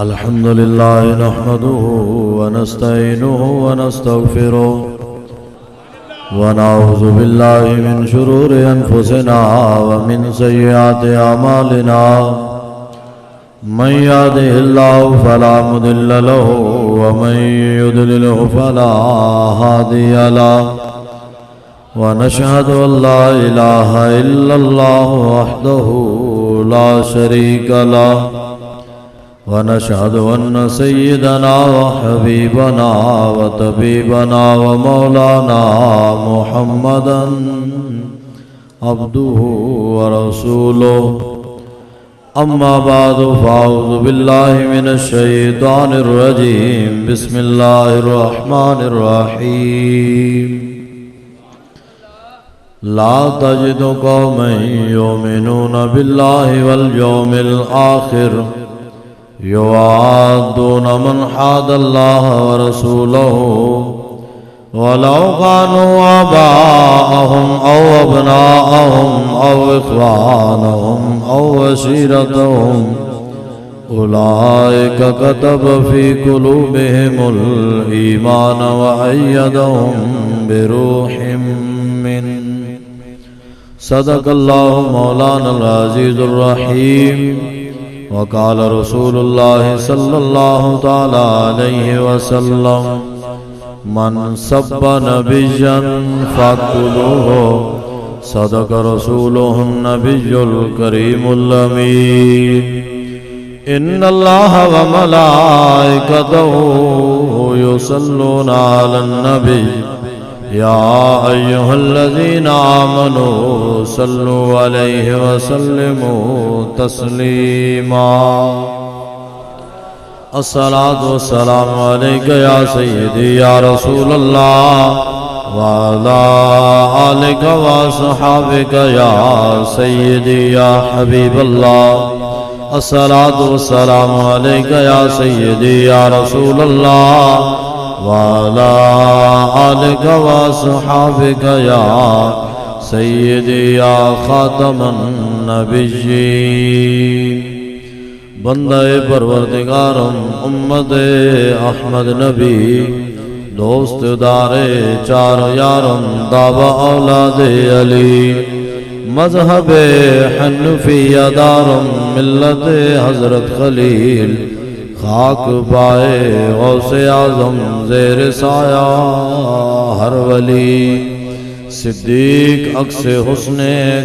الحمد لله نحمده ونستعينه ونستغفره ونعوذ بالله من شرور أنفسنا ومن سيئات أعمالنا من يهده الله فلا مضل له ومن يضلله فلا هادي له ونشهد أن لا إله إلا الله وحده لا شريك له ونشهد أن سيدنا وحبيبنا وطبيبنا ومولانا محمدا عبده ورسوله أما بعد فأعوذ بالله من الشيطان الرجيم بسم الله الرحمن الرحيم لا تجد قوما يؤمنون بالله واليوم الآخر يوادون من حاد الله ورسوله ولو كانوا آباءهم أو أبناءهم أو إخوانهم أو عشيرتهم أولئك كتب في قلوبهم الإيمان وأيدهم بروح منه صدق الله مولانا العزيز الرحيم وقال رسول الله صلى الله تعالى عليه وسلم من سب نبيا فاقتلوه صدق رسوله النبي الكريم الأمين إن الله وملائكته يصلون على النبي يا أيها الذين آمنوا صلوا عليه وسلموا تسليما الصلاة والسلام عليك يا سيدي يا رسول الله وعلى آلك وصحابك يا سيدي يا حبيب الله الصلاة والسلام عليك يا سيدي يا رسول الله وعلى آلك وصحابك يا سيدي يا خاتم النبيين بندہ پروردگارم امت احمد نبی دوست دار چار یارم دعوی اولاد علی مذہب حنفیہ دارم ملت حضرت خلیل خاک پائے غوث اعظم زیر سایہ ہر ولی صدیق عکس حسن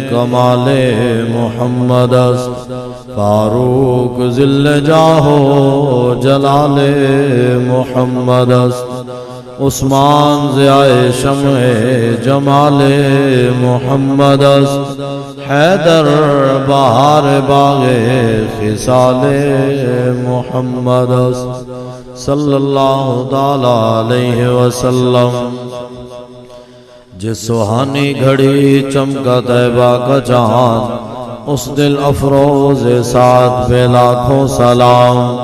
کمال محمد است فاروق ذل جاہو جلال محمد است عثمان ضیاء شمع جمال محمد است حیدر بہار باغ خصال محمد است صلی اللہ تعالی علیہ وسلم جس سہانی گھڑی چمکا طیبہ کا چاند اس دل افروز ساتھ بے لاکھوں سلام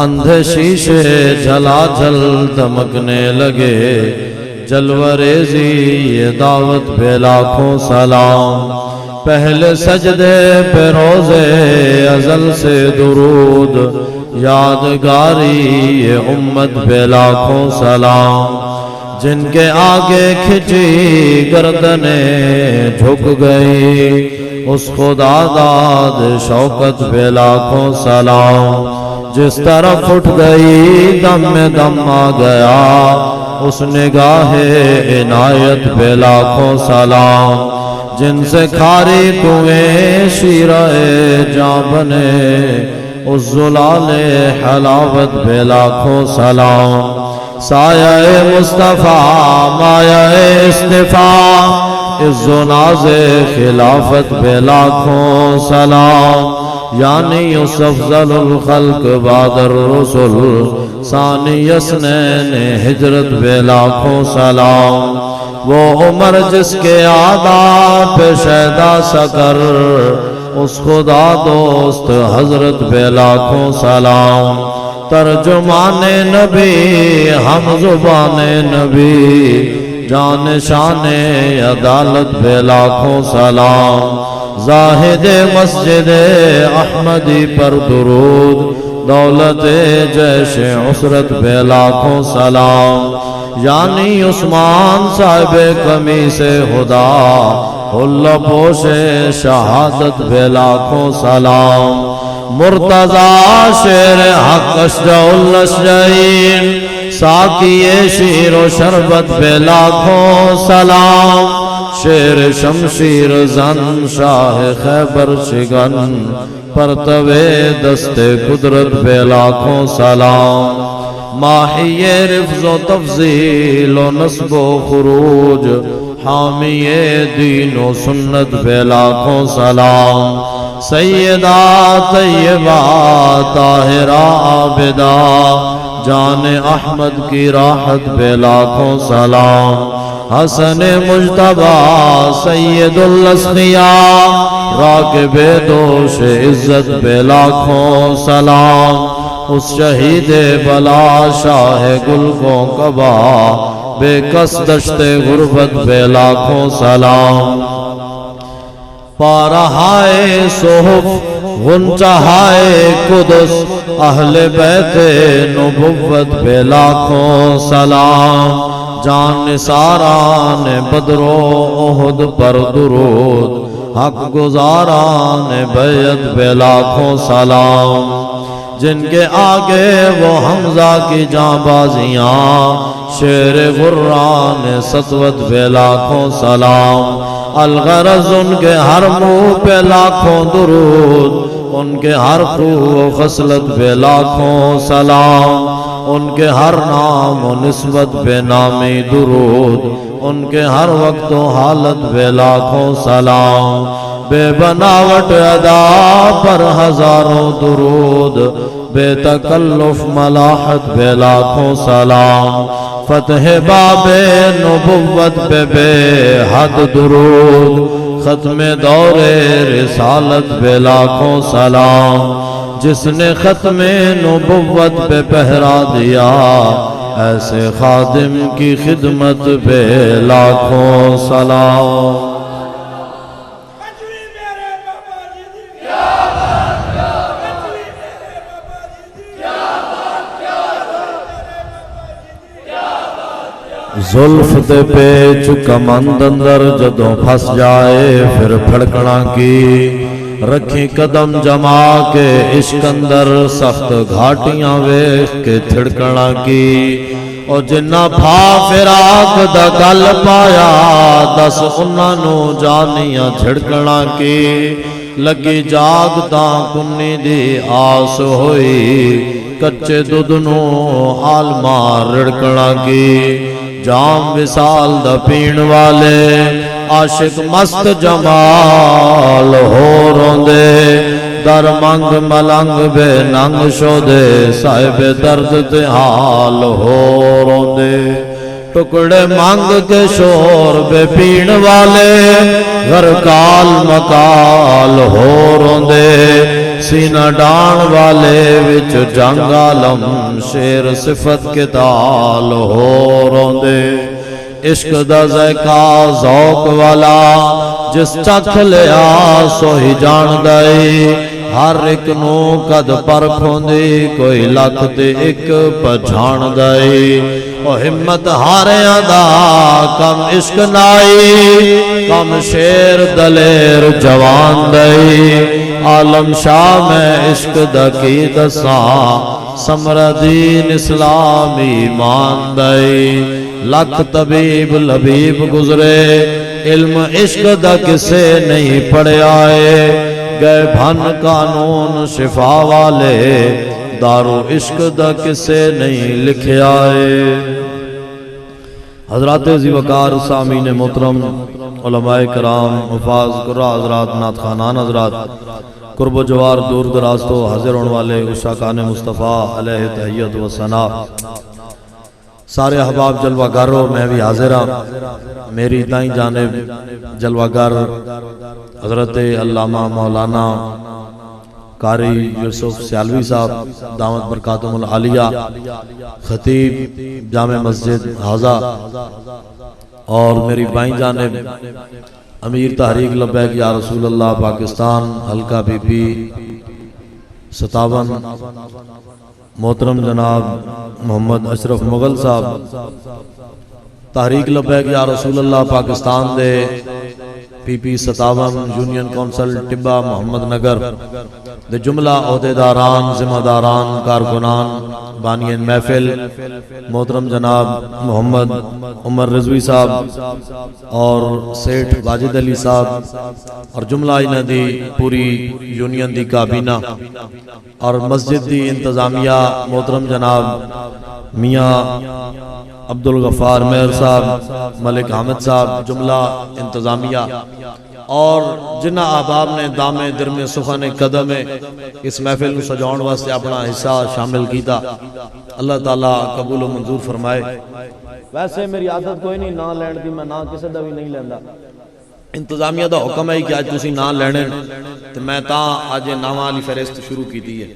اندھے شیشے جھلا جھل دمکنے لگے جلوہ ریزی یہ دعوت بے لاکھوں سلام پہلے سجدے پہ روزے ازل سے درود یادگاری یہ امت بے لاکھوں سلام جن کے آگے کھچی گردنیں جھک گئی اس خدا داد شوکت بے لاکھوں سلام جس طرف اٹھ گئی دم میں دم آ گیا اس نگاہ عنایت بے لاکھوں سلام جن سے کھاری کنویں شیرہ جاں بنے اس زلال حلاوت بے لاکھوں سلام سایہ مصطفیٰ مایہ اصطفیٰ عز و ناز خلافت بے لاکھوں سلام یعنی اس افضل الخلق بعد الرسل ثانی اسنین ہجرت بے لاکھوں سلام وہ عمر جس کے آداب پہ شیدا سکر اس خدا دوست حضرت بے لاکھوں سلام ترجمان نبی ہم زبان نبی جان شان عدالت بے لاکھوں سلام زاہد مسجد احمدی پر درود، دولت جیش عسرت بے لاکھوں سلام، یعنی عثمان صاحب قمیص خدا، اللہ پوش شہادت بے لاکھوں سلام، مرتضی شیر حق اشجع الاشجعین، ساقی شیر و شربت بے لاکھوں سلام، شیر شمشیر زن شاہ خیبر شگن، پرتو دست قدرت بے لاکھوں سلام، ماحی رفظ و تفضیل و نصب و خروج، حامی دین و سنت بے لاکھوں سلام، سیدہ طیبہ طاہرہ عابدہ، جان احمد کی راحت بے لاکھوں سلام، حسن مجتبی سید الاسخیاء، راکب دوش عزت بے لاکھوں سلام، اس شہید بلا شاہ گل کو کبا، بے کس دشت غربت بے لاکھوں سلام، پارہائے صحف غنچہائے قدس، اہل بیت نبوت بے لاکھوں سلام، جان نثاران بدر و احد پر درود، حق گزاران بیعت بے لاکھوں سلام، جن کے آگے وہ حمزہ کی جاں بازیاں، شیر غران سطوت بے لاکھوں سلام، الغرض ان کے ہر منہ پہ لاکھوں درود، ان کے ہر خو و خصلت بے لاکھوں سلام، ان کے ہر نام و نسبت بے نامی درود، ان کے ہر وقت و حالت بے لاکھوں سلام، بے بناوٹ ادا پر ہزاروں درود، بے تکلف ملاحت بے لاکھوں سلام، فتح باب نبوت پہ بے حد درود، ختم دور رسالت بے لاکھوں سلام، جس نے ختم نبوت پہ پہرا دیا، ایسے خادم کی خدمت پہ لاکھوں سلام۔ زلف دے پیچ کمند اندر جدوں پھس جائے پھر پھڑکنا کی، رکھی قدم جما کے عشق اندر سخت گھاٹیاں ویکھ کے تھڑکنا کی، او جنہ پھا فراق دا گل پایا، دس انہاں نو جانیاں جھڑکنا کی، لگی جاگ تاں کنی دی آس ہوئی، کچے دودھ نو عالمہ رڑکنا کی، جام وصال دا پین والے عاشق مست جمال ہو روندے، در منگ ملنگ بے ننگ شودے، صاحب درد تے حال ہو روندے، ٹکڑے مانگ کے شور بے پین والے، غرقال مکال ہو روندے، سینہ ڈان والے وچ جنگ عالم، شیر صفت کے تال ہو روندے، عشق دا ذائقہ ذوق والا، جس چکھ لیا سو ہی جان دائی، ہر ایک نو قد پر کھوندی، کوئی لکھ تے ایک پہچان دائی، او ہمت ہاریاں دا کم عشق نائی، کم شیر دلیر جوان دائی، عالم شاہ میں عشق دا کی دساں، سمر دین اسلام ایمان دائی، لکھ طبیب لبیب گزرے، علم عشق دا کسے نہیں پڑے آئے، گئے بھن قانون شفا والے، دارو عشق دا کسے نہیں لکھے آئے۔ حضرات ذی وقار سامعین محترم، علماء کرام، حفاظ قراء حضرات، نعت خوانان حضرات، قرب و جوار دور دراز تو حاضر ہونے والے عشاقان مصطفیٰ علیہ تحیت و ثنا، سارے احباب جلوہ گاروں میں بھی حاضرہ، میری دائیں جانب جلوہ گار حضرت علامہ مولانا قاری یوسف سیالوی صاحب دامت برکاتہم العالیہ، خطیب جامع مسجد حاضہ، اور میری بائیں جانب امیر تحریک لبیک یا رسول اللہ پاکستان حلقہ بی پی 57 محترم جناب محمد اشرف مغل صاحب تحریک لبیک یا رسول اللہ پاکستان دے پی پی 57 یونین کونسل ٹبا محمد نگر دے جملہ عہدیداران ذمہ داران کارکنان بانین محفل محترم جناب محمد عمر رضوی صاحب اور سیٹھ واجد علی صاحب اور جملہ انہ دی پوری یونین دی کابینہ اور مسجد دی انتظامیہ محترم جناب میاں عبدالغفار مہر صاحب ملک حامد صاحب جملہ انتظامیہ اور جنہ احباب نے دامے درمے سخن قدم اس محفل کو سجاؤن واسطے اپنا حصہ شامل کیتا اللہ تعالیٰ قبول و منظور فرمائے۔ ویسے میری عادت کوئی نہیں نہ لین دی میں نہ کسی دا بھی نہیں لیندہ انتظامیہ دا حکم ہے کہ آج تسی نہ لینے تو میں تاں آج نامہ علی فہرست شروع کی دی ہے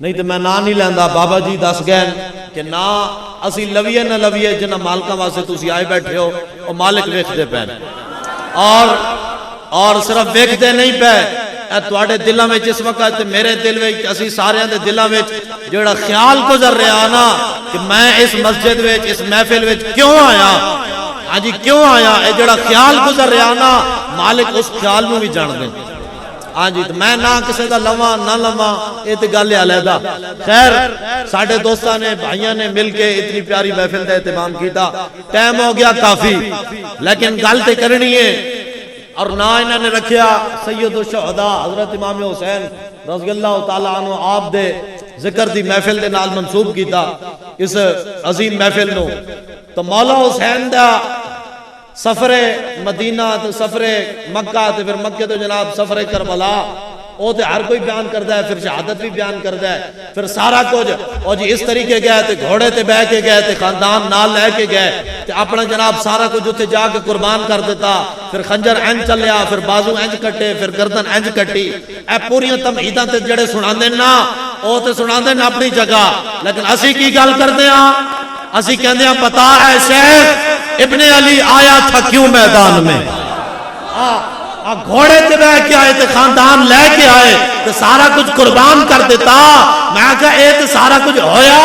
نہیں تو میں نہ نہیں لیندہ بابا جی دس گئے کہ نہ اسی لویے نہ لویے جنہ مالکہ واسطے تسی آئے بیٹھے ہو اور مالک ویکھ دے پہن اور صرف ویکھ دے نہیں پہ اے تواڈے دلاں وچ اس وقت میرے دل وچ اسی سارے دے دلاں وچ جڑا خیال گزر رہا نا کہ میں اس مسجد وچ اس محفل وچ کیوں آیا ہاں جی کیوں آیا اے جڑا خیال گزر رہا نا مالک اس خیال نو بھی جان دے ہاں جی میں نہ کسے دا لواں نہ لواں یہ تو گل علیحدہ خیر ساڈے دوستاں نے بھائیاں نے مل کے اتنی پیاری محفل کا اہتمام کیتا ٹائم ہو گیا کافی لیکن گل تے کرنی ہے اور نہ انہوں نے رکھیا سید الشہداء حضرت امام حسین رضی اللہ تعالیٰ عنہ آپ دے ذکر دی محفل دے نال منصوب کیتا اس عظیم محفل نو تو مولا حسین دا سفر مدینہ تو سفر مکہ تو پھر مکہ تو جناب سفر کربلا وہ تو ہر کوئی بیان کرتا ہے پھر شہادت بھی بیان کرتا ہے پھر سارا کچھ اور جی اس طریقے گئے تے گھوڑے تے بہ کے گئے تے خاندان نال لے کے گئے تے اپنا جناب سارا کچھ اتنے جا کے قربان کر دیتا پھر خنجر انج چلیا پھر بازو انج کٹے پھر گردن انج کٹی اے پوریاں تمہیداں تے جڑے سنان دیں نا وہ تے سنان دیں اپنی جگہ لیکن اسی کی گل کرتے ہیں اسی کہندے ہیں پتا ہے شیخ ابن علی آیا تھا کیوں میدان میں گھوڑے تے بہ کے آئے تے خاندان لے کے آئے تے سارا کچھ قربان کر دیتا میں کہا اے تے سارا کچھ ہویا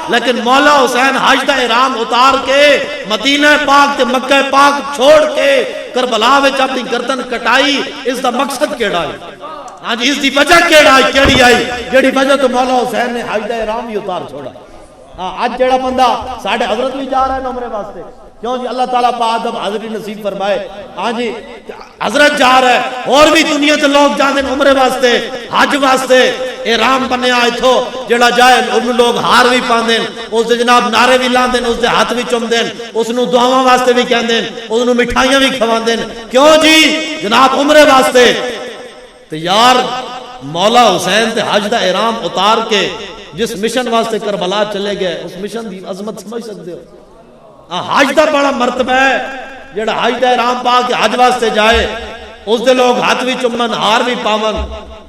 لیکن مولا حسین حج دا احرام اتار کے مدینہ پاک تے مکہ پاک چھوڑ کے کربلا وچ اپنی گردن کٹائی اس دا مقصد کیڑا ہے ہاں جی اس دی وجہ کیڑی آئی جیڑی وجہ تو مولا حسین نے حج دا احرام ہی اتار چھوڑا آج جڑا بندہ ساڑھے حضرت بھی جا رہا ہے عمرے واسطے کیوں جی اللہ تعالیٰ پاک اب حاضری نصیب فرمائے ہاں جی حضرت جا رہا ہے اور بھی دنیا تے لوگ جاندے عمرے واسطے حج واسطے احرام بنے آئے تھو جڑا جائے ان لوگ ہار بھی پاندیں اس دے جناب نعرے بھی لاندیں اس دے ہاتھ بھی چومدیں اس نو دعاواں واسطے بھی کہندیں اس نو مٹھائیاں بھی کھواندیں کیوں جی جناب عمرے واسطے تو یار مولا حسین تے حج دا احرام اتار کے جس مشن واسطے کربلا چلے گئے اس مشن دی عظمت سمجھ سکتے ہو حج دا بڑا مرتبہ ہے جڑا حج دا احرام پا کے حج واسطے جائے اس دے لوگ ہاتھ بھی چمن ہار بھی پاون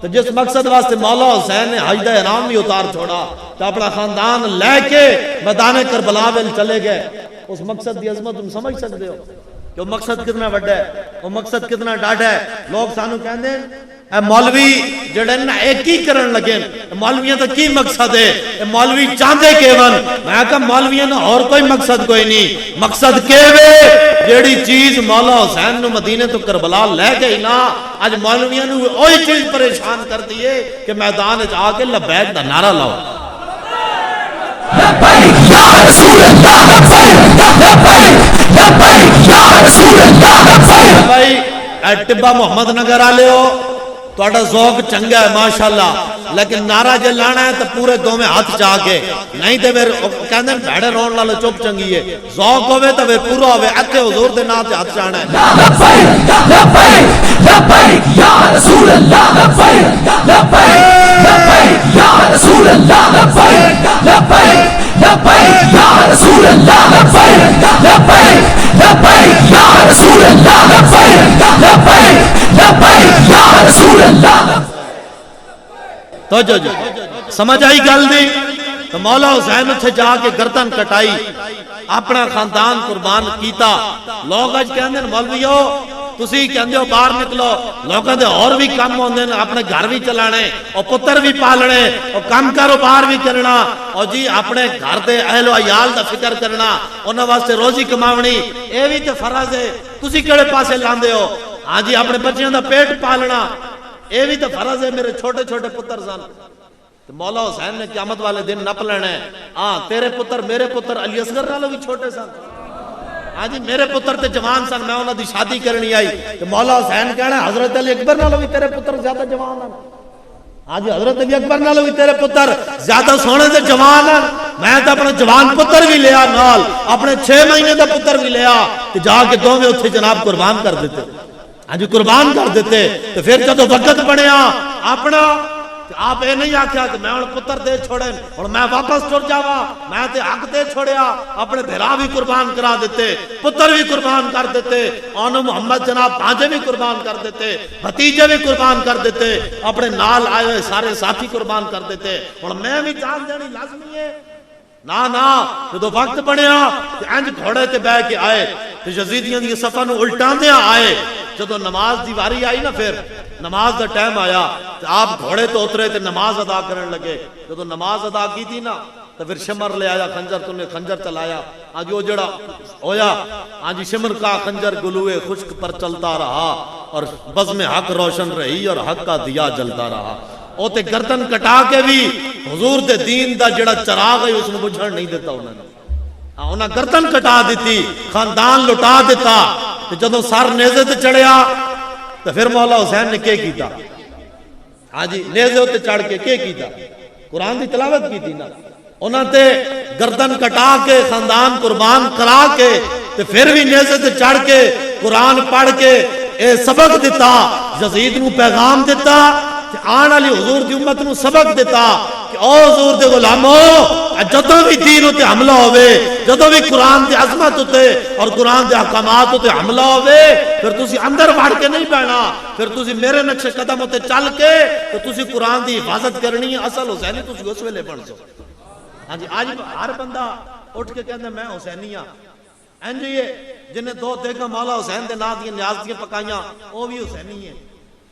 تو جس مقصد واسطے مولا حسین نے حج دا احرام بھی اتار چھوڑا تو اپنا خاندان لے کے میدان کربلا میں چلے گئے اس مقصد دی عظمت تم سمجھ سکتے ہو کہ وہ مقصد کتنا بڑا ہے وہ مقصد کتنا ڈاڈا ہے لوگ سانو کہندے اے مولوی جڑے نا ایک ہی کرن لگے مولویاں تو کی مقصد ہے اے مولوی چاندے کیون میں کہا مولویاں نا اور کوئی مقصد کوئی نہیں مقصد کیوے جیڑی چیز مولا حسین نو مدینے تو کربلا لے گئی نا آج مولویاں نو وہی چیز پریشان کر دیئے کہ میدان جا کے لبیک دا نعرہ لاؤ لبیک یا رسول اللہ لبیک لبیک یا رسول اللہ لبیک اے ٹبا محمد نگر آلے ہو توڑا ذوق چنگا ہے ماشاءاللہ لیکن نعرہ جے لانا ہے تو پورے دو میں ہاتھ چاہ کے نہیں تو پھر کہندے ہیں بھیڑے رون لالے چوپ چنگی ہے ذوق ہوئے تو پھر پورا ہوئے اکھے حضور دے نام سے ہاتھ چاہنا ہے لبیک لبیک لبیک یا رسول اللہ لبیک لبیک لبیک یا رسول اللہ لبیک لبیک لبیک یا رسول اللہ لبیک لبیک لبیک یا رسول اللہ لبیک لبیک لبیک یا رسول اللہ تو جو سمجھ آئی گل دی تو مولا حسین اچھے جا کے گردن کٹائی اپنا خاندان قربان کیتا لوگ آج کہندے ہیں مولویو تسی کہندے ہو باہر نکلو لوگوں دے اور بھی کام ہوندے نے اپنے گھر بھی چلانے اور پتر بھی پالنے اور کام کاروبار بھی کرنا اور جی اپنے گھر دے اہل و عیال دا فکر کرنا انہاں واسطے روزی کماونی اے بھی تے فرض ہے تسی کیڑے پاسے لاندے ہو ہاں جی اپنے بچیاں دا پیٹ پالنا اے بھی تے فرض ہے میرے چھوٹے چھوٹے پتر سن مولا حسین نے قیامت والے دن نپ لینا ہے ہاں تیرے پتر میرے پتر علی اصغر نالوں بھی چھوٹے سن ہاں جی میرے پتر تے جوان سن میں انہاں دی شادی کرنی آئی تو مولا حسین کہنا ہے حضرت علی اکبر نالوں بھی تیرے پتر زیادہ جوان ہیں ہاں جی حضرت علی اکبر نالوں بھی تیرے پتر زیادہ سونے تے جوان ہیں میں تے اپنا جوان پتر بھی لیا نال اپنے 6 مہینے دا پتر بھی لیا تے جا کے دوویں اوتھے جناب قربان کر دیتے ہاں جی قربان کر دیتے تو پھر جدوں وقت بنیا اپنا آپ اے نہیں آکھیا کہ میں ان پتر دے چھوڑے اور میں واپس ٹر جاوا میں تے حق دے چھوڑیا اپنے بھرا بھی قربان کرا دیتے پتر بھی قربان کر دیتے اونو محمد جناب بھانجے بھی قربان کر دیتے بھتیجے بھی قربان کر دیتے اپنے نال آئے ہوئے سارے ساتھی قربان کر دیتے اور میں بھی جان دینی لازمی ہے نا جدو وقت بنیا انج گھوڑے تے بہ کے آئے تے یزیدیاں دی صفاں نو الٹاندیاں آئے جدو نماز دی واری آئی نا پھر نماز دا ٹائم آیا تو آپ گھوڑے تو اترے تے نماز ادا کرن لگے جدو نماز ادا کی تھی نا تو پھر شمر لے آیا خنجر تو نے خنجر چلایا آج وہ جڑا ہویا آج شمر کا خنجر گلوے خشک پر چلتا رہا اور بزم حق روشن رہی اور حق کا دیا جلتا رہا او تے گردن کٹا کے بھی حضور دے دین دا جڑا چراغ ہے اس میں بجھڑ نہیں دیتا انہاں گردن کٹا دیتی خاندان لٹا دیتا جدو سر نیزے تے چڑھیا تو پھر مولا حسین نے کیا کیتا ہاں جی نیزے تے چڑھ کے کیا کیتا قرآن دی تلاوت کی تھی نا انہاں تے گردن کٹا کے خاندان قربان کرا کے تو پھر بھی نیزے تے چڑھ کے قرآن پڑھ کے اے سبق دیتا یزید نو پیغام دیتا آن والی حضور دی امت نو سبق دیتا کہ او حضور دے غلامو جدوں بھی دین تے حملہ ہوئے جدوں بھی قرآن دی عظمت تے اور قرآن دے احکامات تے حملہ ہوئے پھر تسی اندر بڑھ کے نہیں بیٹھنا پھر تسی میرے نقش قدم تے چل کے تو تسی قرآن دی حفاظت کرنی ہے اصل حسینی تسی اس ویلے بن سو ہاں جی آج ہر بندہ اٹھ کے کہندا میں حسینی ہاں انج یہ جنہیں 2 دیگاں مولا حسین دے نام دی نیاز دی پکائیاں او بھی حسینی ہے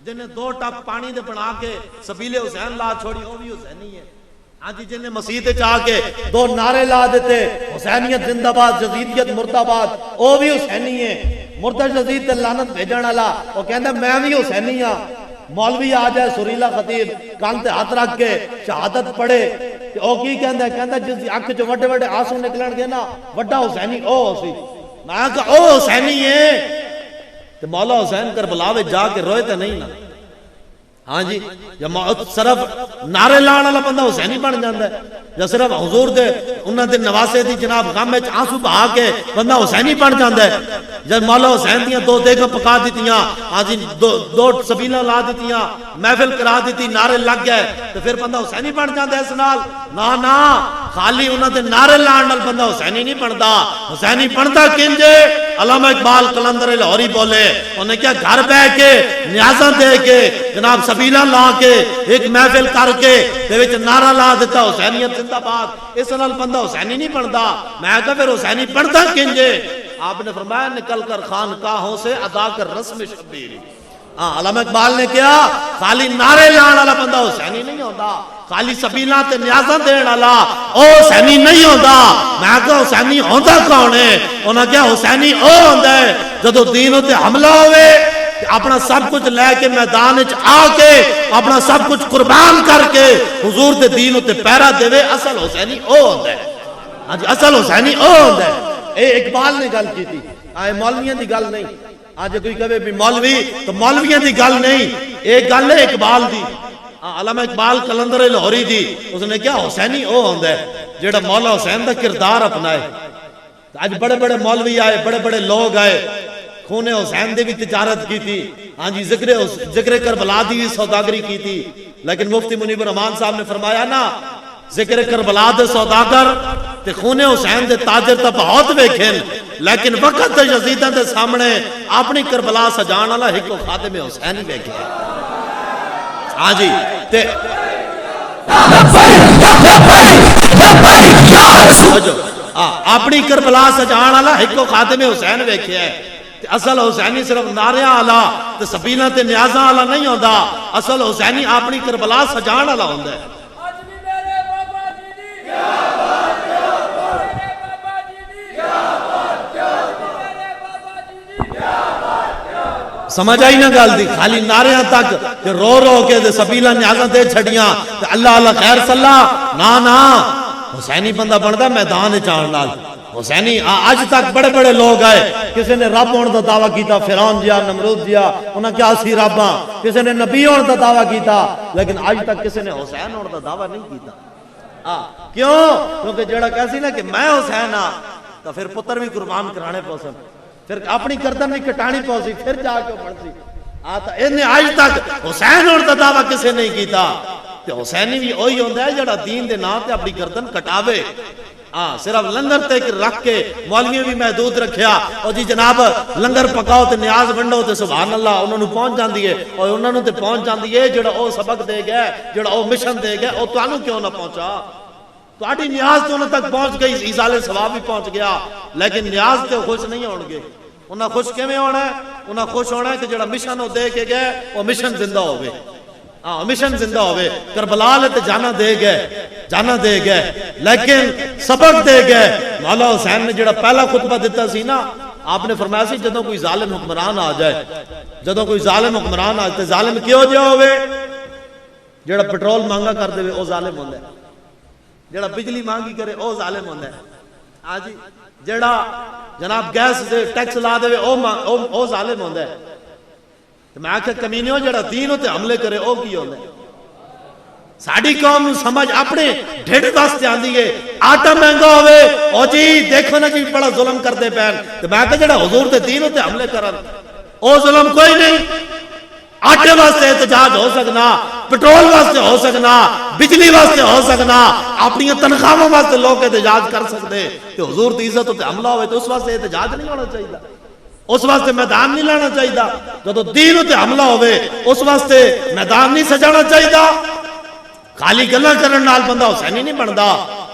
جنہیں 2 ٹپ پانی دے بنا کے سبیل حسین لا چھوڑی وہ بھی حسینی ہے ہاں جی جنہیں مسیح تے چاہ کے 2 نعرے لا دیتے حسینیت زندہ باد یزیدیت مردہ آباد وہ بھی حسینی ہے مرتضی یزید تے لعنت بھیجن والا وہ کہندا میں بھی حسینی ہاں مولوی آ جائے سریلا خطیب کان تے ہاتھ رکھ کے شہادت پڑھے او کی کہندا جس اکھ چ وڈے وڈے آنسو نکلن گے نا وڈا حسینی او سی میں کہ او حسینی ہے تو مولا حسین کربلا وچ جا کے روئے تے نہیں نا ہاں جی یا صرف نعرے لانے والا بندہ حسینی بن جاتا ہے یا صرف حضور دے انہاں دے نواسے دی جناب غم وچ آنسو بہا کے بندہ حسینی بن جاتا ہے جب مولا حسین دیاں 2 دیگاں پکا دیتیاں ہاں جی 2 سبیلاں لا دیتیاں محفل کرا دیتی نعرے لگ گئے تو پھر بندہ حسینی بن جاتا ہے اس نال نا خالی انہاں دے نعرے لانے نال بندہ حسینی نہیں بندا حسینی بندا کنجے علامہ اقبال قلندر لاہوری بولے انہیں کیا گھر بیٹھ کے نیازاں دے کے جناب سبیلاں لا کے ایک محفل کر کے دے وچ نعرہ لا دیتا حسینیت زندہ باد اس نال بندہ حسینی نہیں بندا میں کہا پھر حسینی بندا کنجے آپ نے فرمایا نکل کر خانقاہوں سے ادا کر رسم شبیری علامہ اقبال نے کیا خالی نعرے لان والا بندہ حسینی نہیں ہوتا خالی سبیلاں تے نیازاں دین والا او حسینی نہیں ہوتا میں کہا حسینی ہوتا کون ہے انہاں کیا حسینی او ہوندا ہے جدو دین تے حملہ ہوئے اپنا سب کچھ لے کے میدان وچ آ کے اپنا سب کچھ قربان کر کے حضور دے دین تے پیرا دے اصل حسینی او ہوندا ہے ہاں جی اصل حسینی او ہوندا ہے اے اقبال نے گل کی تھی آئے مولویاں دی گل نہیں آج کوئی کہے بھی مولوی تو مولویاں دی گل نہیں ایک گل ہے اقبال دی علامہ اقبال قلندر لاہوری دی اس نے کیا حسینی او ہوندا ہے جیڑا مولا حسین دا کردار اپنائے آج بڑے بڑے مولوی آئے بڑے بڑے لوگ آئے خون حسین دے بھی تجارت کی تھی ہاں جی ذکر کربلا دی سوداگری کی تھی لیکن مفتی منیب الرحمان صاحب نے فرمایا نا ذکر کربلا دے سوداگر تے خون حسین دے تاجر تا بہت ویکھن لیکن وقت یزیداں دے سامنے اپنی کربلا سجان والا ایک خادم حسین ہی ویکھیا ہاں جی تے اپنی کربلا سجان والا ایک خادم حسین ویکھیا ہے تے اصل حسینی صرف ناریاں والا تے سبیلاں تے نیازاں والا نہیں ہوندا، اصل حسینی اپنی کربلا سجان والا ہوندا ہے۔ سمجھ آئی نہ گل دی؟ خالی ناریاں تک کہ رو رو کے دے سبیلاں نیازاں دے چھڑیاں تے اللہ اللہ خیر صلاح، نا حسینی بندہ بندا میدان چان نال۔ حسینی آج تک بڑے بڑے لوگ آئے، کسی نے رب ہونے دا دعویٰ کیتا، فرعون جیا، نمرود جیا، انہاں کیا سی رباں، کسی نے نبی ہونے دا دعویٰ کیتا، لیکن آج تک کسی نے حسین ہونے دا دعویٰ نہیں کیتا۔ کیوں؟ کیونکہ جڑا کہسی نا کہ میں حسین ہاں تو پھر پتر بھی قربان کرانے پوسن، پھر اپنی گردن بھی کٹانی پوسی، پھر جا کے بڑھتی۔ انہیں آج تک حسین ہونے دا دعویٰ کسی نہیں کیتا۔ تے حسینی بھی وہی ہوندا ہے جڑا دین دے نام تے اپنی گردن کٹاوے۔ صرف لنگر تے رکھ کے مولویوں بھی محدود رکھیا، اور جی جناب لنگر پکاؤ تے نیاز ونڈو تے سبحان اللہ انہوں نے پہنچ جاندی ہے، اور انہوں نے تے پہنچ جاندی ہے جڑا او سبق دے گیا، جڑا او مشن دے گیا، او تانوں کیوں نہ پہنچا؟ تہاڈی نیاز تو انہوں تک پہنچ گئی، ایصال ثواب بھی پہنچ گیا، لیکن نیاز تے خوش نہیں ہون گے۔ انہاں خوش کیویں ہونا ہے؟ انہاں خوش ہونا ہے کہ جڑا مشن او دے کے گئے او مشن زندہ ہوئے۔ مشن زندہ ہوئے، کربلا لے تے جانا دے گئے، لیکن سبق دے گئے۔ مولا حسین نے جڑا پہلا خطبہ دیتا سی نا، آپ نے فرمایا سی جدوں کوئی ظالم حکمران آ جائے، جدوں کوئی ظالم حکمران آ جائے، ظالم کیوں جا ہوئے؟ جڑا پٹرول مانگا کر دے او ظالم ہوندا ہے، جڑا بجلی مانگی کرے او ظالم ہوندا ہے، جی جڑا جناب گیس دے ٹیکس لا دے او ظالم ہوندا ہے۔ میں آکھا کمینیوں جڑا دین تے حملے کرے او کی ہوندا ہے؟ ساڈی قوم نو سمجھ اپنے ڈھڈ واسطے آندی ہے، آٹا مہنگا ہوئے او جی دیکھو نا جی بڑا ظلم کردے پین، تے میں آکھا جڑا حضور دے دین تے حملے کرن او ظلم کوئی نہیں۔ آٹے واسطے احتجاج ہو سکنا، پٹرول واسطے ہو سکنا، بجلی واسطے ہو سکنا، اپنی تنخواہوں واسطے لوگ احتجاج کر سکتے، تے حضور دی عزت تے حملہ ہوئے تو اس واسطے احتجاج نہیں ہونا چاہیے، اس واسطے میدان نہیں لانا چاہیے۔ جدو دین تے حملہ ہوئے اس واسطے میدان نہیں سجانا چاہیے۔ خالی گلاں کرن نال بندہ حسینی نہیں بندا۔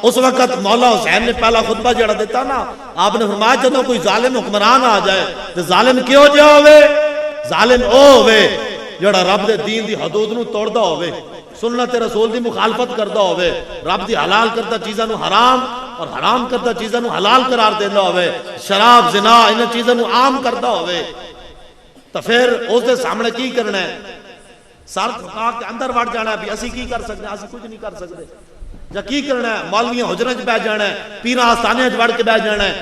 اس وقت مولا حسین نے پہلا خطبہ جڑا دیتا نا، آپ نے فرمایا جدو کوئی ظالم حکمران آ جائے تو ظالم کیوں جا ہوئے؟ ظالم او ہوئے جڑا رب دے دین دی حدود نو توڑدا ہوئے، سنت رسول دی مخالفت کردا ہوئے، رب دی حلال کرتا چیزاں نو حرام اور حرام کرتا چیزاں نو حلال قرار دیندا ہوئے، شراب زنا ان چیزاں نو عام کردا ہوئے، تو پھر اس دے سامنے کی کرنا ہے؟ سر جھکا کے اندر وڑ جانا ہے بھی اسی کی کر سکتے ہیں؟ اسی کچھ نہیں کر سکتے۔ یا کی کرنا ہے؟ مولویاں حجراں وچ بیٹھ جانا ہے، پیراں آستانے وچ وڑ کے بیٹھ جانا ہے،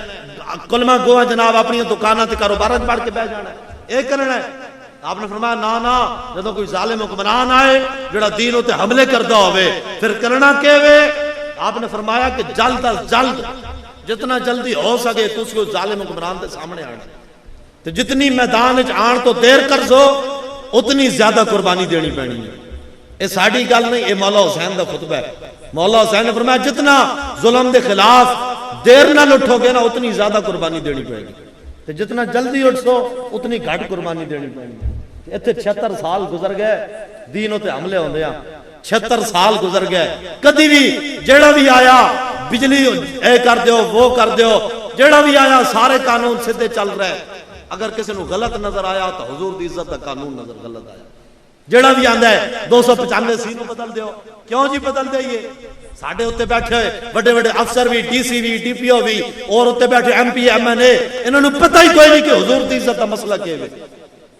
کلمہ گواں جناب اپنی دکاناں تے کاروباراں وچ وڑ کے بیٹھ جانا ہے، اے کرنا ہے؟ آپ نے فرمایا نا جدوں کوئی ظالم حکمران آئے جڑا دین تے حملے کردا ہوئے پھر کرنا کیویں؟ آپ نے فرمایا کہ جلد از جلد جتنا جلدی ہو سکے تو اس کو ظالم حکمران دے سامنے آنا، تو جتنی میدان وچ آن تو دیر کر سو اتنی زیادہ قربانی دینی پینی ہے۔ یہ ساڈی گل نہیں، یہ مولا حسین دا خطبہ ہے۔ مولا حسین نے فرمایا جتنا ظلم دے خلاف دیر نہ اٹھو گے نا اتنی زیادہ قربانی دینی پڑے گی، تو جتنا جلدی اٹھ سو اتنی گھٹ قربانی دینی پڑے گی۔ اتنے 76 سال گزر گئے دین تے حملے ہوندے ہیں، 76 سال گزر گئے، کدی بھی جیڑا بھی آیا بجلی اے کر دیو وہ کر دیو، جیڑا بھی آیا سارے قانون سدھے چل رہے۔ اگر کسی نو غلط نظر آیا تو حضور دی عزت دا قانون نظر غلط آیا۔ جیڑا بھی آندا ہے 295 سی نو بدل دیو، کیوں جی بدل دئیے؟ ساڈے اتنے بیٹھے بڑے بڑے افسر بھی، ڈی سی بھی، ڈی پی او بھی، اور اتنے بیٹھے ایم پی ایم این اے، انہوں نے پتہ ہی کوئی نہیں کہ حضور دی عزت دا مسئلہ کیا ہے۔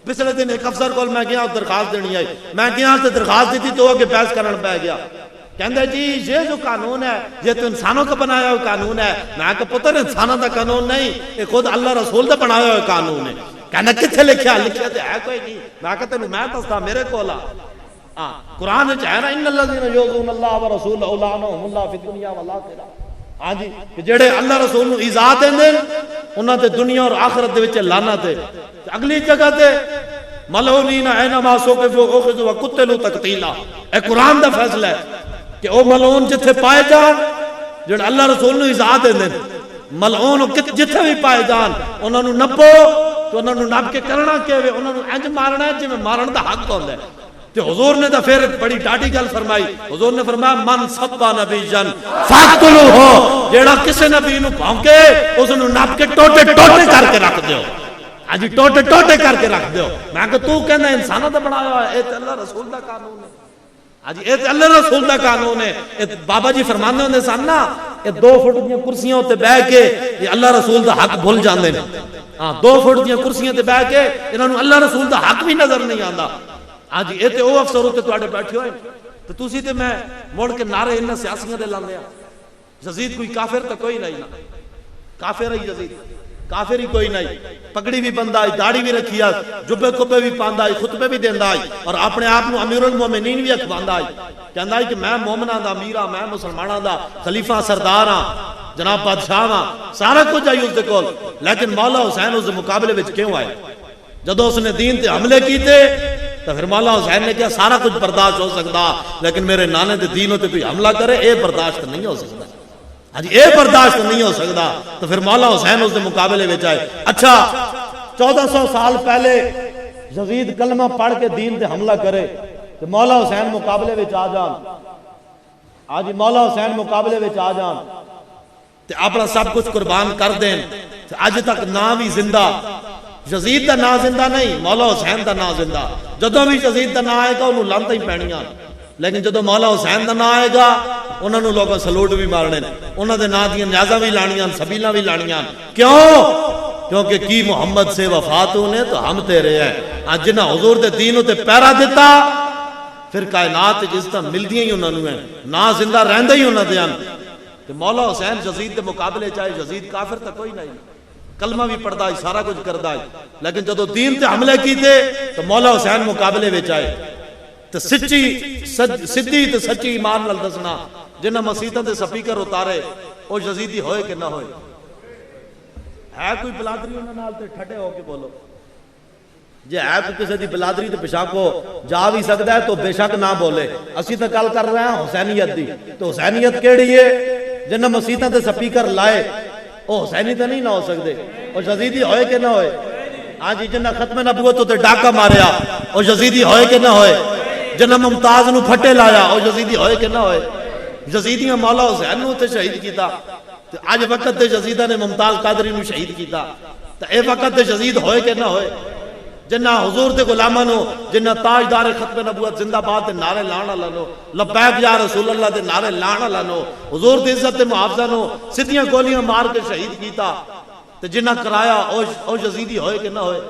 پچھلے دن ایک افسر کول میں گیا درخواست دینی آئی، میں گیا تے درخواست دیتی تو وہ بحث کرن پہ گیا، کہندا جی یہ جو قانون ہے یہ تو انسانوں کا بنایا ہوا قانون ہے۔ میں کہا پتر انسانوں کا قانون نہیں، یہ خود اللہ رسول دا بنایا ہوا قانون ہے۔ کہنا کتنے لکھیا؟ لکھیا تے ہے کوئی نہیں۔ میں کہا تینوں میں دسدا میرے کول آ، قرآن وچ ہے نا ان الذین یؤذون اللہ ورسولہ لعنہم اللہ فی الدنیا والآخرہ۔ ہاں جی کہ جڑے اللہ رسول نو ایذا دیندے انہاں تے دنیا اور آخرت دے وچ لعنت ہے۔ اگلی جگہ تے ملعونین اینما ثقفوا اخذوا وقتلوا تقتیلا، اے قرآن دا فیصلہ ہے کہ او ملعون جتھے پائے جان جڑے اللہ رسول نو ایذا دیندے، ملعون جتھے بھی پائے جان انہاں نو نپو، تو انہاں نو نپ کے کرنا کیویں؟ انہاں نو انج مارنا ہے جویں مارن دا حق ہوندا ہے۔ تو حضور نے تو پھر بڑی ڈاٹی گل فرمائی، حضور نے فرمایا من سبا نبی جن فاقتلوہ، جیڑا کسے نبی نو بھونکے اس نو نپ کے ٹوٹے ٹوٹے کر کے رکھ دیو۔ ہاں جی ٹوٹے ٹوٹے کر کے رکھ دیو. میں کہ تو کہنا انسانوں دا بنایا ہوا ہے, اے تے اللہ رسول دا قانون ہے. ہاں جی اے تے اللہ رسول دا قانون ہے. بابا جی فرماندے ہوندے سن نا, اے 2 فٹ دیاں کرسیاں تے بیٹھ کے یہ اللہ رسول دا حق بھول جاندے نے. ہاں 2 فٹ دیاں کرسیاں تے بیٹھ کے انہاں نوں اللہ رسول دا حق بھی نظر نہیں آندا. ہاں جی اے تے او افسر تے تواڈے بیٹھے ہوئے تے تسی تے میں مڑ کے نعرے انہاں سیاسیاں دے لاندے. یزید کوئی کافر تے کوئی نہیں نا, کافر ہے یزید, کافر ہی کوئی نہیں. پگڑی بھی بندہ ہے, داڑھی بھی رکھی ہے, جبے کبے بھی پاندا ہے, خطبے بھی دیندا ہے, اور اپنے آپ کو امیر المومنین بھی اکھواندا ہے. کہندا ہے کہ میں مومناں دا امیر ہاں, میں مسلماناں دا خلیفہ سردار ہاں, جناب بادشاہ ہاں, سارا کچھ ہے اس دے کول. لیکن مولا حسین اس دے مقابلے وچ کیوں آئے؟ جدوں اس نے دین تے حملے کیتے تو پھر مولا حسین نے کہا سارا کچھ برداشت ہو سکتا, لیکن میرے نانے دے دین تے کوئی حملہ کرے اے برداشت نہیں ہو سکتا. ہاں جی اے برداشت نہیں ہو سکتا. تو پھر مولا حسین اس دے مقابلے میں آئے. اچھا 1400 سال پہلے یزید کلمہ پڑھ کے دین تے حملہ کرے تو مولا حسین مقابلے میں آ جان. ہاں جی مولا حسین مقابلے میں آ جان تے اپنا سب کچھ قربان کر دیں. اج تک نا بھی زندہ, یزید دا نا زندہ نہیں, مولا حسین دا نا زندہ. جدوں بھی یزید دا نا آئے گا انہوں لعنتاں ہی پینیاں, لیکن جدوں مولا حسین دا نا آئے گا انہوں نے لوگوں سلوٹ بھی مارنے, انہوں نے نا دیاں نیازاں بھی لانیاں, سبیلاں بھی لانیاں. کیوں؟ کیونکہ کی محمد سے وفات ہونے تو ہم تیرے ہیں. آج جنہ حضور دے دین تے پیرا دیتا پھر کائنات جس طرح مل دیاں ہی انہوں نے ہیں, نا زندہ رہندے ہی انہوں نے ہیں. کہ مولا حسین یزید دے مقابلے چاہے یزید کافر تا کوئی نہیں, کلمہ بھی پڑھتا ہے, سارا کچھ کرتا ہے, لیکن جدو دین تے حملے کیتے تو مولا حسین مقابلے وچ آئے. تو سچی تے سچی ایمان نال دسنا جنہ مسیتاں تے سپیکر اتارے او یزیدی ہوئے کہ نہ ہوئے؟ ہے کوئی بلادری انہاں نال تے ٹھڈے ہو کے بولو. جے ہے کوئی کسی دی بلادری تے پیشاں کو جا بھی سکتا ہے تو بے شک نہ بولے. اسی تے گل کر رہے ہیں حسینیت دی. تو حسینیت کیڑی ہے؟ جنہ مسیتاں تے سپیکر لائے او حسینی تے نہیں نہ ہو سکتے, او یزیدی ہوئے کہ نہ ہوئے؟ ہاں جی جنہ ختم نبوت تے ڈاکہ ماریا او یزیدی ہوئے کہ نہ ہوئے؟ جنہ ممتاز نو پھٹے لایا او یزیدی ہوئے کہ نہ ہوئے؟ یزیدیاں مولا حسین نو تے شہید کیتا. اج وقت تے یزیدہ نے ممتاز قادری نو شہید کیتا, تے اے وقت تے یزید ہوئے کہ نہ ہوئے؟ جنہ حضور دے غلاماں نو, جنہ تاجدار ختم نبوت زندہ باد دے نعرے لانا لانو, لبیک یا رسول اللہ دے نعرے لانا لانو, حضور دی عزت تے محافظہ نو سیدھیاں گولیاں مار کے شہید کیتا, تے جنہ کرایا او یزیدی ہوئے کہ نہ ہوئے؟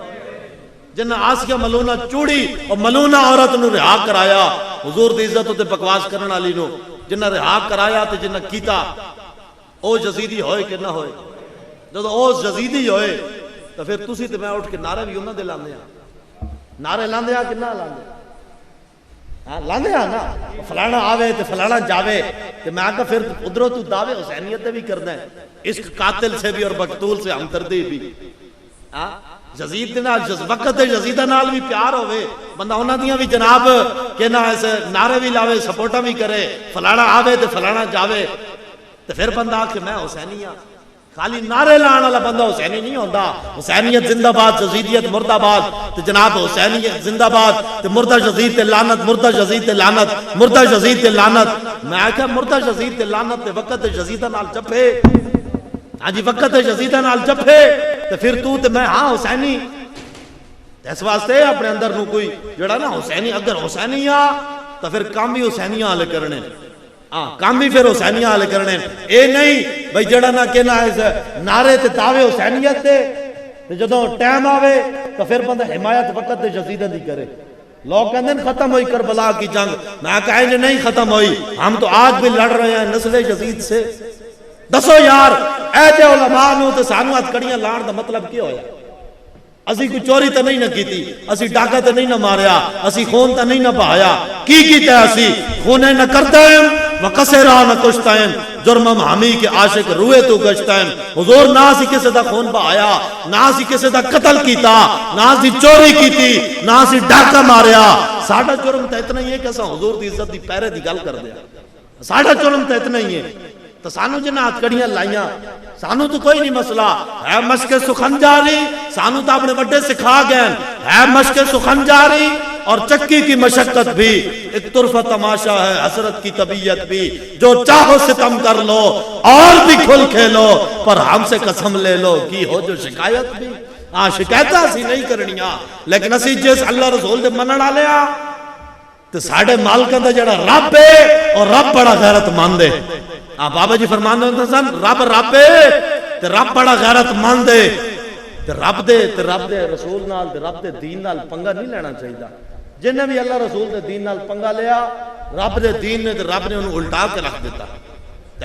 جنہ آسیہ ملونہ چوڑی اور ملونہ عورت نو رہا کرایا, حضور دی عزت تے بکواس کرن والی نو جنہ رہا کرایا تے جنہ کیتا, او یزیدی ہوئے کہ نہ ہوئے؟ جدو او یزیدی ہوئے تو پھر تسی تے میں اٹھ کے نعرے بھی انہاں دے لاندے ہاں. نعرے لاندے ہاں کہ نہ لاندے ہاں؟ لاندے ہاں نا. فلانا آوے تے فلانا جاوے تے میں کہا پھر ادھروں تو دعوے حسینیت تے بھی کرنا ہے. عشق قاتل سے بھی اور مقتول سے ہمدردی بھی. یزید دے نال وقت یزیدہ نال بھی پیار ہوئے, بندہ انہاں دیاں بھی جناب کہ نہ ایسے نعرے بھی لاوے, سپورٹا بھی کرے, فلانا آوے تے فلانا جاوے, تے پھر بندہ کہ میں حسینی ہاں. خالی نعرے لان والا بندہ حسینی نہیں ہوندا. حسینیت زندہ باد, یزیدیت مردہ آباد. تے جناب حسینیت زندہ باد تے مردہ یزید تے لعنت, مردہ یزید تے لعنت, مردہ یزید تے لعنت. میں آکھیا مردہ یزید تے لعنت تے وقت یزیدہ نال جپے. ہاں جی وقت یزیدہ نال جپے تے پھر تو تے میں ہاں حسینی. اس واسطے اپنے اندر نو کوئی جڑا نا حسینی, اگر حسینی آ تو پھر کام بھی حسینیاں والے کرنے, کام بھی پھر حسینیاں والے کرنے. اے نہیں بھئی جڑا نہ کہنا ہے نعرے تے دعوے حسینیت تے جدوں ٹائم آوے تو پھر بندہ حمایت وقت تے یزیدہ دی کرے. لوگ کہتے ہیں ختم ہوئی کربلا کی جنگ, میں کہیں جو نہیں ختم ہوئی, ہم تو آج بھی لڑ رہے ہیں نسل یزید سے. دسو یار اے جے علماء نو تے سانو ہتھکڑیاں لان دا مطلب کی ہویا؟ اسی کوئی چوری تے نہیں نہ کیتی, اسی ڈاکہ تے نہیں نہ ماریا, اسی خون تے نہیں نہ بہایا. کی کیتا اسی خونے نہ کردائیں وقصرہ نہ کشتائیں, جرمم ہمی کے عاشق روئے تو گشتائیں. حضور نہ اسی کسے دا خون بہایا, نہ اسی کسے دا قتل کیتا, نہ اسی چوری کیتی, نہ اسی ڈاکہ ماریا. ساڑھا جرم تے اتنا ہی ہے کہ اساں حضور دی عزت دی پیرے دی گل کر دیا. ساڑھا جرم تے اتنا ہی ہے. تو سانو جنہ ہتھکڑیاں لائیاں, سانو تو کوئی نہیں مسئلہ ہے. مشق سخن جاری سانو تو اپنے بڑے سکھا گئے ہے. مشق سخن جاری اور چکی کی مشقت بھی ایک طرفہ تماشا ہے, حسرت کی طبیعت بھی. جو چاہو ستم کر لو اور بھی کھل کھیلو, پر ہم سے قسم لے لو کی ہو جو شکایت بھی. شکایتاں اسی نہیں کرنیاں، لیکن اسی جس اللہ رسول دے منن والے ہاں تے ساڈے مالکاں دا جڑا رب ہے اور رب بڑا غیرت مند ہے۔ بابا جی فرماندے ہوندے سن رب ہے تے رب بڑا غیرت مند ہے، تے رب دے رسول نال تے رب دے دین نال پنگا نہیں لینا چاہیے۔ جن نے بھی اللہ رسول دے دین نال پنگا لیا رب دے دین نے تے رب نے انہوں الٹا کے رکھ دیتا۔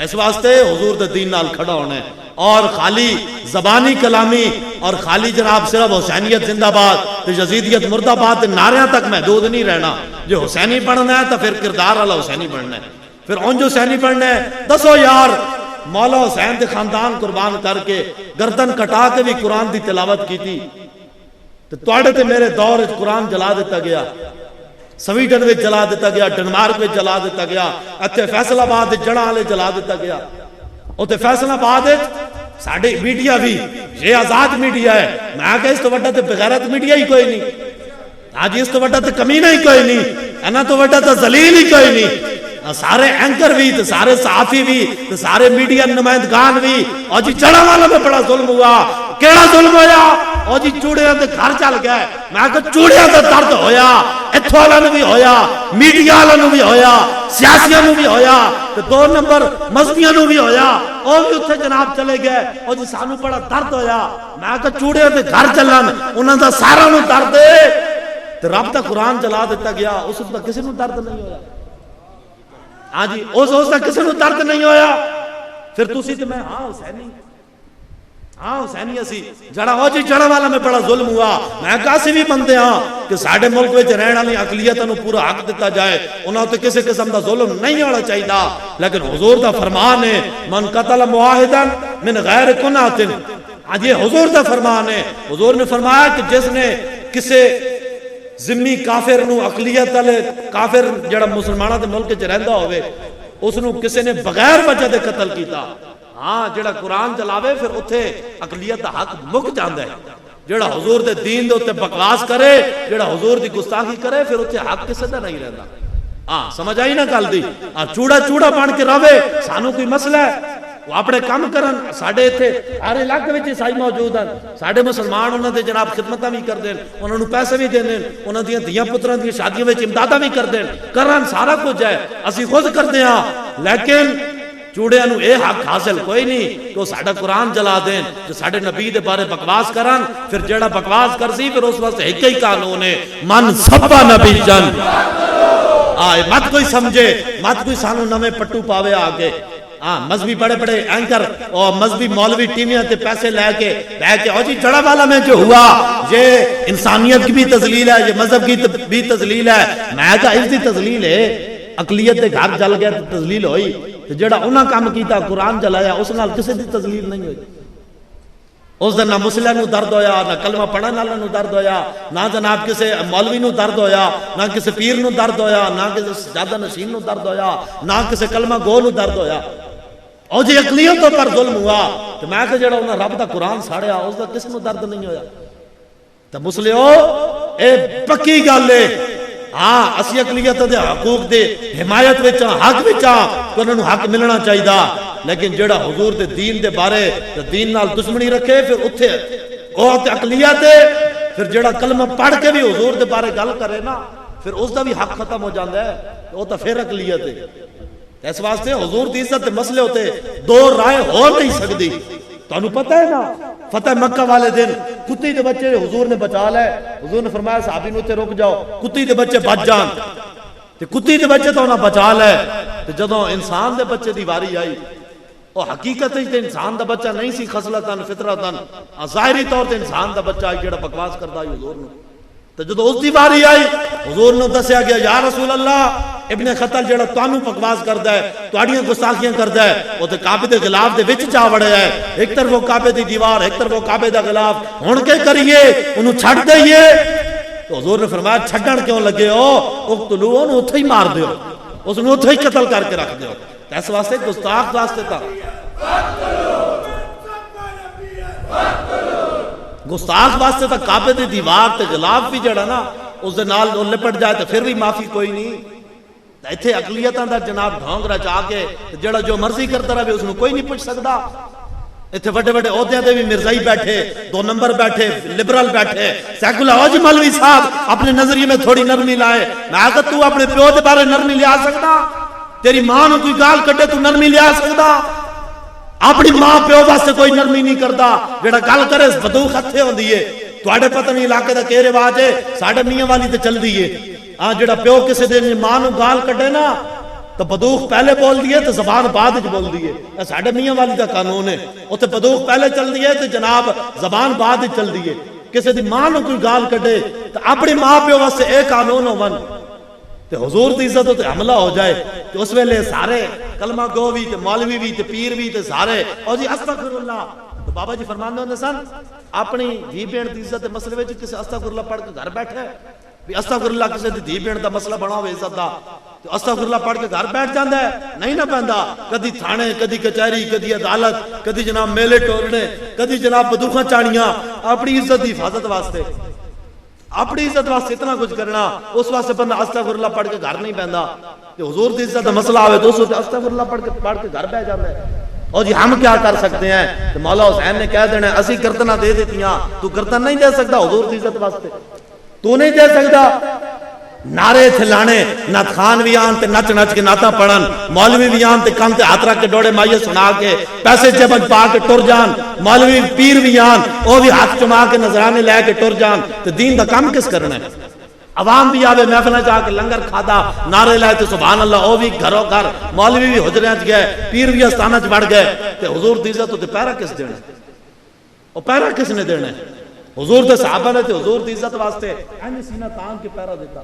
اس واسطے حضور دے دین نال کھڑا ہونا ہے، اور خالی زبانی کلامی اور خالی جناب صرف حسینیت زندہ باد تے یزیدیت مرد آباد نعروں تک محدود نہیں رہنا۔ جو حسینی بننا ہے تو پھر کردار والا حسینی بننا ہے، پھر اونج حسینی بننا ہے۔ دسو یار مولا حسین دے خاندان قربان کر کے گردن کٹا کے بھی قرآن دی تلاوت کی تھی، تو تواڈے تے میرے دور وچ قرآن جلا دیتا گیا، سویڈن میں جلا دیتا گیا، ڈنمارک میں جلا دیتا گیا، اتنے فیصل آباد جڑاں والے جلا دیتا گیا۔ اتنے فیصل آباد ساڈے میڈیا بھی یہ آزاد میڈیا ہے، میں کہ اس تو وڈا تے بغیرت میڈیا ہی کوئی نہیں، ہاں جی اس تو وڈا تے کمینہ ہی کوئی نہیں، اینا تو وڈا تے ذلیل ہی کوئی نہیں۔ سارے اینکر بھی تے سارے صحافی بھی تے سارے میڈیا نمائندگان بھی، اور جی جڑاں والا میں بڑا ظلم ہوا، کیڑا ظلم ہویا؟ اور جی چوڑیاں دے گھر چل گئے، میں کہ چوڑیاں دے درد ہویا، ایتھوں والا نو بھی ہویا، میڈیا والا نو بھی ہویا، سیاسیاں نو بھی ہویا، تے 2 نمبر مذہبیاں نو بھی ہویا، اور بھی اتھے جناب چلے گئے، اور جی سانو بڑا درد ہویا۔ میں کہ چوڑیاں دے گھر چلن انہاں دا سارا نو درد ہے، تے رب دا قرآن جلا دیتا گیا، اس دا کسی نو درد نہیں ہویا۔ ہاں جی اس دا کسی نو درد نہیں ہویا۔ پھر تسی تے میں حسینی اسی جڑا ہو جی جڑا والا میں بڑا ظلم ہوا، میں کاسی بھی بندے ہاں کہ ساڈے ملک وچ رہن والی اقلیتاں نو پورا حق دتا جائے، انہاں تے کسی قسم دا ظلم نہیں ہونا چاہیے، لیکن حضور دا فرمان ہے من قتل معاہدا من غیر کنات۔ ہاں جی حضور دا فرمان ہے، حضور نے فرمایا کہ جس نے کسے ذمی کافر نو اقلیت والے کافر جڑا مسلماناں دے ملک وچ رہندا ہوئے اس نو کسے نے بغیر وجہ دے قتل کیتا، ہاں جڑا قرآن چلاوے پھر اتھے اقلیت دا حق مک جاندا ہے۔ جڑا حضور دے دین دے اتنے بکواس کرے، جڑا حضور دی گستاخی کرے، پھر اتھے حق کسے دا نہیں رہندا۔ سمجھ آئی نا گل دی؟ چوڑا بن کے رہے، سانو کوئی مسئلہ ہے وہ اپنے کام کرن، ساڈے ایتھے ہر علاقے وچ عیسائی موجود ہیں، ساڈے مسلمان انہاں دے جناب خدمتاں بھی کردے ہیں، انہاں نوں پیسے بھی دیندے ہیں، انہاں دیاں دھیاں پتراں دی شادیاں وچ امداداں بھی کردے ہیں، کرن سارا کچھ ہے، اسی خود کردے ہاں، لیکن چوڑیاں نو اے حق حاصل کوئی نہیں کہ وہ ساڈا قرآن جلا دین، جو ساڈے نبی دے بارے بکواس کرن، پھر جڑا بکواس کرسی پھر اس واسطے ایک ہی قانون ہے من سبا نبی جن۔ مت کوئی سمجھے، مت کوئی سانو نویں پٹو پاوے آگے۔ مذہبی بڑے بڑے اینکر اور مذہبی مولوی ٹیویاں تے پیسے لے کے اور جی جڑا والا میں جو ہوا یہ انسانیت کی بھی تذلیل ہے، یہ مذہب کی بھی تذلیل ہے۔ میں کہا اس دی تذلیل ہے، اقلیت دے گھر جل گیا تو تذلیل ہوئی، تو جڑا انہاں کام کیتا قرآن جلایا اس نال کسی دی تذلیل نہیں ہوئی۔ اس دن نہ مسلح نو درد ہویا، نہ کلمہ پڑھن والا نو درد ہویا، نہ جناب کسی مولوی نو درد ہویا، نہ کسی پیر نو درد ہویا، نہ کسی سجادہ نشین نو درد ہویا، نہ کسی کلمہ گو نو درد ہویا۔ اور جی اقلیتوں پر ظلم ہوا تو میں کہ جڑا انہاں رب دا قرآن ساڑیا اس دا کس نو درد نہیں ہویا۔ تو مسلحو اے پکی گل ہے، اسی اقلیت دے حقوق دے حمایت وچ حق وچ کہ انہاں نو حق ملنا چاہیے، لیکن جڑا حضور دے دین دے بارے تے دین نال دشمنی رکھے پھر اتھے او تے اقلیت ہے، پھر جڑا کلمہ پڑھ کے بھی حضور دے بارے گل کرے نا پھر اس دا بھی حق ختم ہو جاندا ہے، او تے پھر اقلیت ہے۔ اس واسطے حضور دی عزت دے مسئلے ہوتے دو رائے ہو نہیں سکتی۔ تانوں پتہ ہے نا فتح مکہ والے دن کتی دے بچے حضور نے بچا لے، حضور نے فرمایا صحابی نو تے رک جاؤ، کتی دے بچے بچ جان، تے کتی دے بچے تو انہاں بچا لے۔ تے جدوں انسان دے بچے دی واری آئی، او حقیقت تے انسان دا بچہ نہیں سی، خصلتاً فطرتاً ظاہری طور تے انسان دا بچہ جڑا بکواس کردا ہے حضور نو۔ تو جدو اس دی باری آئی حضور نے دسیا گیا یا رسول اللہ ابن خطل جڑا تانوں بکواس کردا ہے، تواڈیاں گستاخیاں کردا ہے، او تے کعبے دے غلاف دے وچ جا وڑیا ہے، ایک طرف وہ کعبے دی دیوار ایک طرف وہ کعبے دا غلاف، ہن کے کریے انہوں چھڈ دئیے؟ تو حضور نے فرمایا چھڈن کیوں لگے ہو، اقتلوہ انہوں اتھے ہی مار دیو، اس نے اتھے ہی قتل کر کے رکھ دیو۔ اس واسطے گستاخ واسطے تھا گستاخ واسطے تا کعبے دی دیوار تے غلاف بھی جڑا نا اس دے نال لپٹ جائے تو پھر بھی معافی کوئی نہیں۔ ایتھے اقلیتاں دا جناب ڈھونگ رچا کے جڑا جو مرضی کرتا رہے اس نو کوئی نہیں پوچھ سکدا۔ اتنے وڈے وڈے عہدے دے بھی مرزائی بیٹھے، 2 نمبر بیٹھے، لبرل بیٹھے، سیکولر ہو جی مولوی صاحب اپنے نظریے میں تھوڑی نرمی لائے. میں آگا تو اپنے پیو دے بارے نرمی لیا سکتا؟ تیری ماں نو کوئی گال کڈے تو نرمی لیا سکتا؟ اپنی ماں پیو واسطے کوئی نرمی نہیں کرتا. جڑا گل کرے بدوخ ہتھے ہوندی ہے. تواڈے پتہ نہیں علاقے دا کہ رواج ہے، ساڈے میاں والی تے چلدی ہے. ہاں جڑا پیو کسے دے ماں نو گال کڈے نا تو بدوخ پہلے بول دیئے تو زبان بعد وچ بول دیئے. اے ساڈے میاں والی دا قانون ہے. اوتھے بدوخ پہلے چل دیئے تو جناب زبان بعد وچ چل دیئے. کسے دی ماں نو کوئی گال کڈے تو اپنی ماں پیو واسطے اے قانون ہون تے حضور دی عزت تے حملہ ہو جائے تے اس ویلے سارے کلمہ گو بھی تے مولوی بھی تے پیر بھی تے سارے او جی استغفر اللہ. تو بابا جی فرماندے ہوندے سن اپنی دھی بہن دی عزت دے مسئلے وچ کسے استغفر اللہ پڑھ کے گھر بیٹھے بھی استغفر اللہ کسے دی دھی بہن دا مسئلہ بنا ہوئے عزت دا تو استغفر اللہ پڑھ کے گھر بیٹھ جاندا ہے نہیں نہ پیندا. کدی تھانے، کدی کچہری، کدی عدالت، کدی جناب میلے ٹورنے، کدی جناب بدوخاں چاڑیاں اپنی عزت دی حفاظت واسطے، اپنی عزت واسطے اتنا کچھ کرنا. اس واسطے بندہ استغفر اللہ پڑھ کے گھر نہیں پیندا. تے حضور دی عزت دا مسئلہ آوے تو اس وقت استغفر اللہ پڑھ کے گھر بیٹھ جاندا ہے. اور جی ہم کیا کر سکتے ہیں؟ تو مولا حسین نے کہہ دینا اسی گردناں دے دیتیاں، تو گردن نہیں دے سکتا حضور دی عزت واسطے، تو نہیں دے سکتا. نعرے تھے لانے، نعت خان بھی آن تے نچ نچ کے نعتاں پڑھن، مولوی بھی آن تے کان تے ہاتھ رکھ کے ڈوڑے مائیے سنا کے پیسے جبن پا کے ٹر جان، مولوی پیر بھی آن وہ بھی ہاتھ چما کے نظرانے لے کے ٹر جان. تو دین دا کام کس کرنا ہے؟ عوام بھی آوے محفلہ جا کے لنگر کھادا نعرے لائے تے سبحان اللہ، وہ بھی گھروں گھر، مولوی بھی حجریاں چ گئے، پیر بھی استانہ چ بڑھ گئے. تے حضور دی عزت تے پیرا کس دینا؟ وہ پیرا کس نے دینا؟ حضور دے صحابہ نے تے حضور دی عزت واسطے اینی سینہ تان کے پیرا دیتا.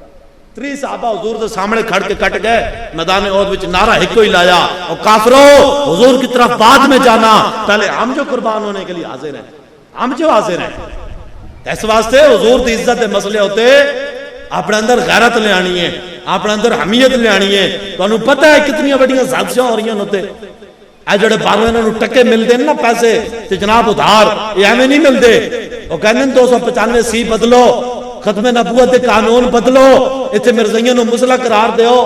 3 صحابہ حضور دے سامنے کھڑ کے کٹ گئے، میدان احد وچ نعرہ ایک ہی لایا، اور کافرو حضور کی طرف بعد میں جانا، پہلے ہم جو قربان ہونے کے لیے حاضر ہیں، ہم جو حاضر ہیں. اس واسطے حضور دی عزت دے مسئلے ہوتے اپنے اندر غیرت لے آنی ہے، اپنے اندر حمیت لے آنی ہے. تو انہوں پتہ ہے کتنی بڑیاں حادثیاں ہو رہی ہیں ہوتے. اے جڑے باہروں انہوں ٹکے مل دیں نا پیسے تے جناب ادھار، یہ ہمیں نہیں مل دے. وہ کہنے 295 سی بدلو، ختم نبوت دے قانون بدلو، اتنے مرزائیوں نو مسلح قرار دیو،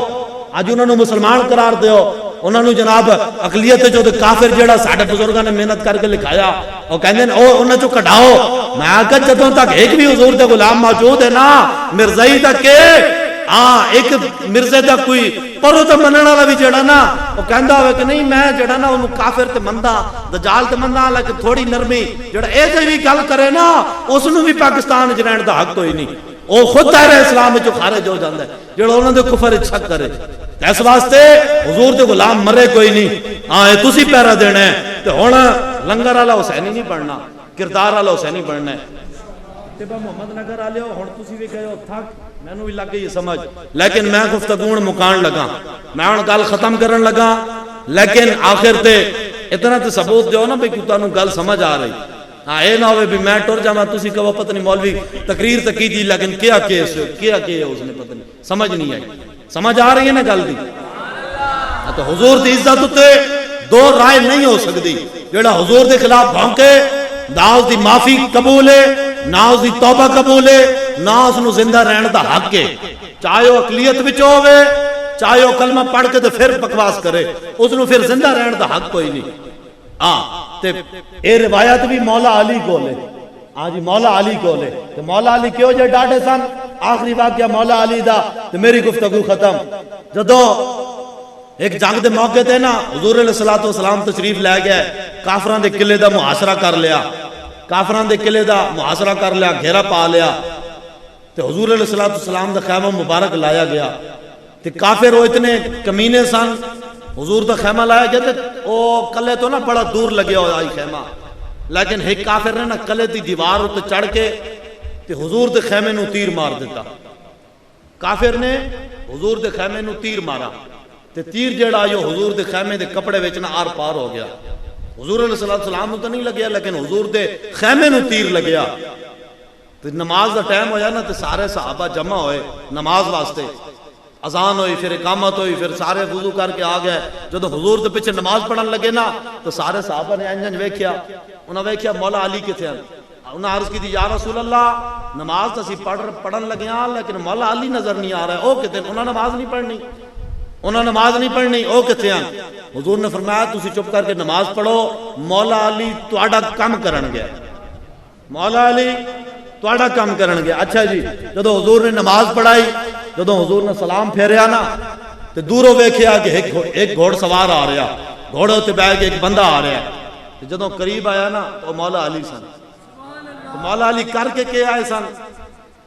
آج انہوں نے مسلمان قرار دیو. انہوں نے جناب اقلیت جو دے کافر جیڑا ساڑھے بزرگاں نے محنت کر کے لکھایا، وہ کہندے ہیں انہوں چو کڑھاؤ. میں آکا جدوں تک ایک بھی حضور دے غلام موجود ہے نا مرزائی دا کے ایک مرزے دا کوئی پرو تے منن والا بھی جڑا نا وہ کہندا ہوئے کہ نہیں میں جڑا نا انہوں کافر تے مندا دجال تے مندا، لیکن تھوڑی نرمی جڑا اے تے بھی گل کرے نا اس نو بھی پاکستان وچ رہن دا حق کوئی نہیں. وہ خود دائرہ اسلام وچ خارج ہو جاندا ہے جڑا انہاں دے کفر وچ شک کرے. اس واسطے حضور دے غلام مرے کوئی نہیں. ہاں اے تسی پیرا دینا ہے. تے ہن لنگر والا حسینی نہیں بننا، کردار والا حسینی بننا ہے. تے با محمد نگر والے ہن تسی وی گئے ہو تھک، مینوں بھی لگ گئی سمجھ، لیکن میں گفتگو مکان لگا، میں ہن گل ختم کرن لگا. لیکن آخر تے اتنا تے ثبوت دیو نا بھئی کہ تانوں گل سمجھ آ رہی. ہاں اے نہ ہوئے بھی میں ٹر جاواں تسی کہو پتہ نہیں مولوی تقریر تے کی دی لیکن کیا کیس کیا اس نے پتہ نہیں سمجھ نہیں آئی. سمجھ آ رہی ہے نا گل دی؟ تو حضور دی عزت تے دو رائے نہیں ہو سکتی. جڑا حضور دے خلاف بھونکے نہ اس دی معافی قبول ہے، نہ اس دی توبہ قبول ہے، نہ اس نو زندہ رہن دا حق ہے. چاہے وہ اقلیت وچ ہوے، چاہے وہ کلمہ پڑھ کے تے پھر بکواس کرے، اس نو پھر زندہ رہن دا حق کوئی نہیں. ہاں تے اے روایت بھی مولا علی کول ہے. ہاں جی مولا علی کول ہے. تے مولا علی کیوں جے ڈاٹے سن؟ آخری واقعہ مولا علی دا تے میری گفتگو ختم. جدوں ایک جنگ دے موقع تے نا حضور علیہ الصلوۃ والسلام تشریف لے گئے، کافراں دے قلعے دا محاصرہ کر لیا، کافراں دے قلعے دا محاصرہ کر لیا، گھیرا پا لیا. تے حضور علیہ الصلوۃ والسلام دا خیمہ مبارک لایا گیا. تے کافر وہ اتنے کمینے سن، حضور دا خیمہ لایا گیا تے او قلعے تو نا بڑا دور لگیا ہوا آئی خیمہ، لیکن ایک کافر نے نا قلعے دی دیوار تے چڑھ کے تے حضور دے خیمے نو تیر مار دیتا. کافر نے حضور دے خیمے نو تیر مارا تے تیر جڑا جو حضور دے خیمے دے کپڑے وچ نا آر پار ہو گیا. حضور علیہ السلام نو تو نہیں لگیا لیکن حضور دے خیمے نو تیر لگیا. تے نماز دا ٹائم ہویا نا تے سارے صحابہ جمع ہوئے نماز واسطے. اذان ہوئی، پھر اقامت ہوئی، پھر سارے وضو کر کے آ گئے. جدو حضور دے پیچھے نماز پڑھن لگے نا تو سارے صحابہ نے انجن ویکھیا، انہاں ویکھیا مولا علی کتے ہیں. انہاں عرض کی دی یا رسول اللہ نماز تو اسی پڑھن لگے ہاں لیکن مولا علی نظر نہیں آ رہا ہے، او کتے ہیں؟ انہاں نماز نہیں پڑھنی، انہاں نماز نہیں پڑھنی، او کتے ہیں؟ حضور نے فرمایا تسی چپ کر کے نماز پڑھو، مولا علی تہاڈا کم کرن گیا، مولا علی تہاڈا کم کرن گیا۔ اچھا جی، جدو حضور نے نماز پڑھائی، جدو حضور نے سلام پھیریا نا تے دوروں ویکھیا کہ ایک گھوڑ سوار آ رہا، گھوڑے تے بیٹھ کے ایک بندہ آ رہا، جدو قریب آیا نا تو مولا علی سن۔ مولا علی کر کے آئے سن،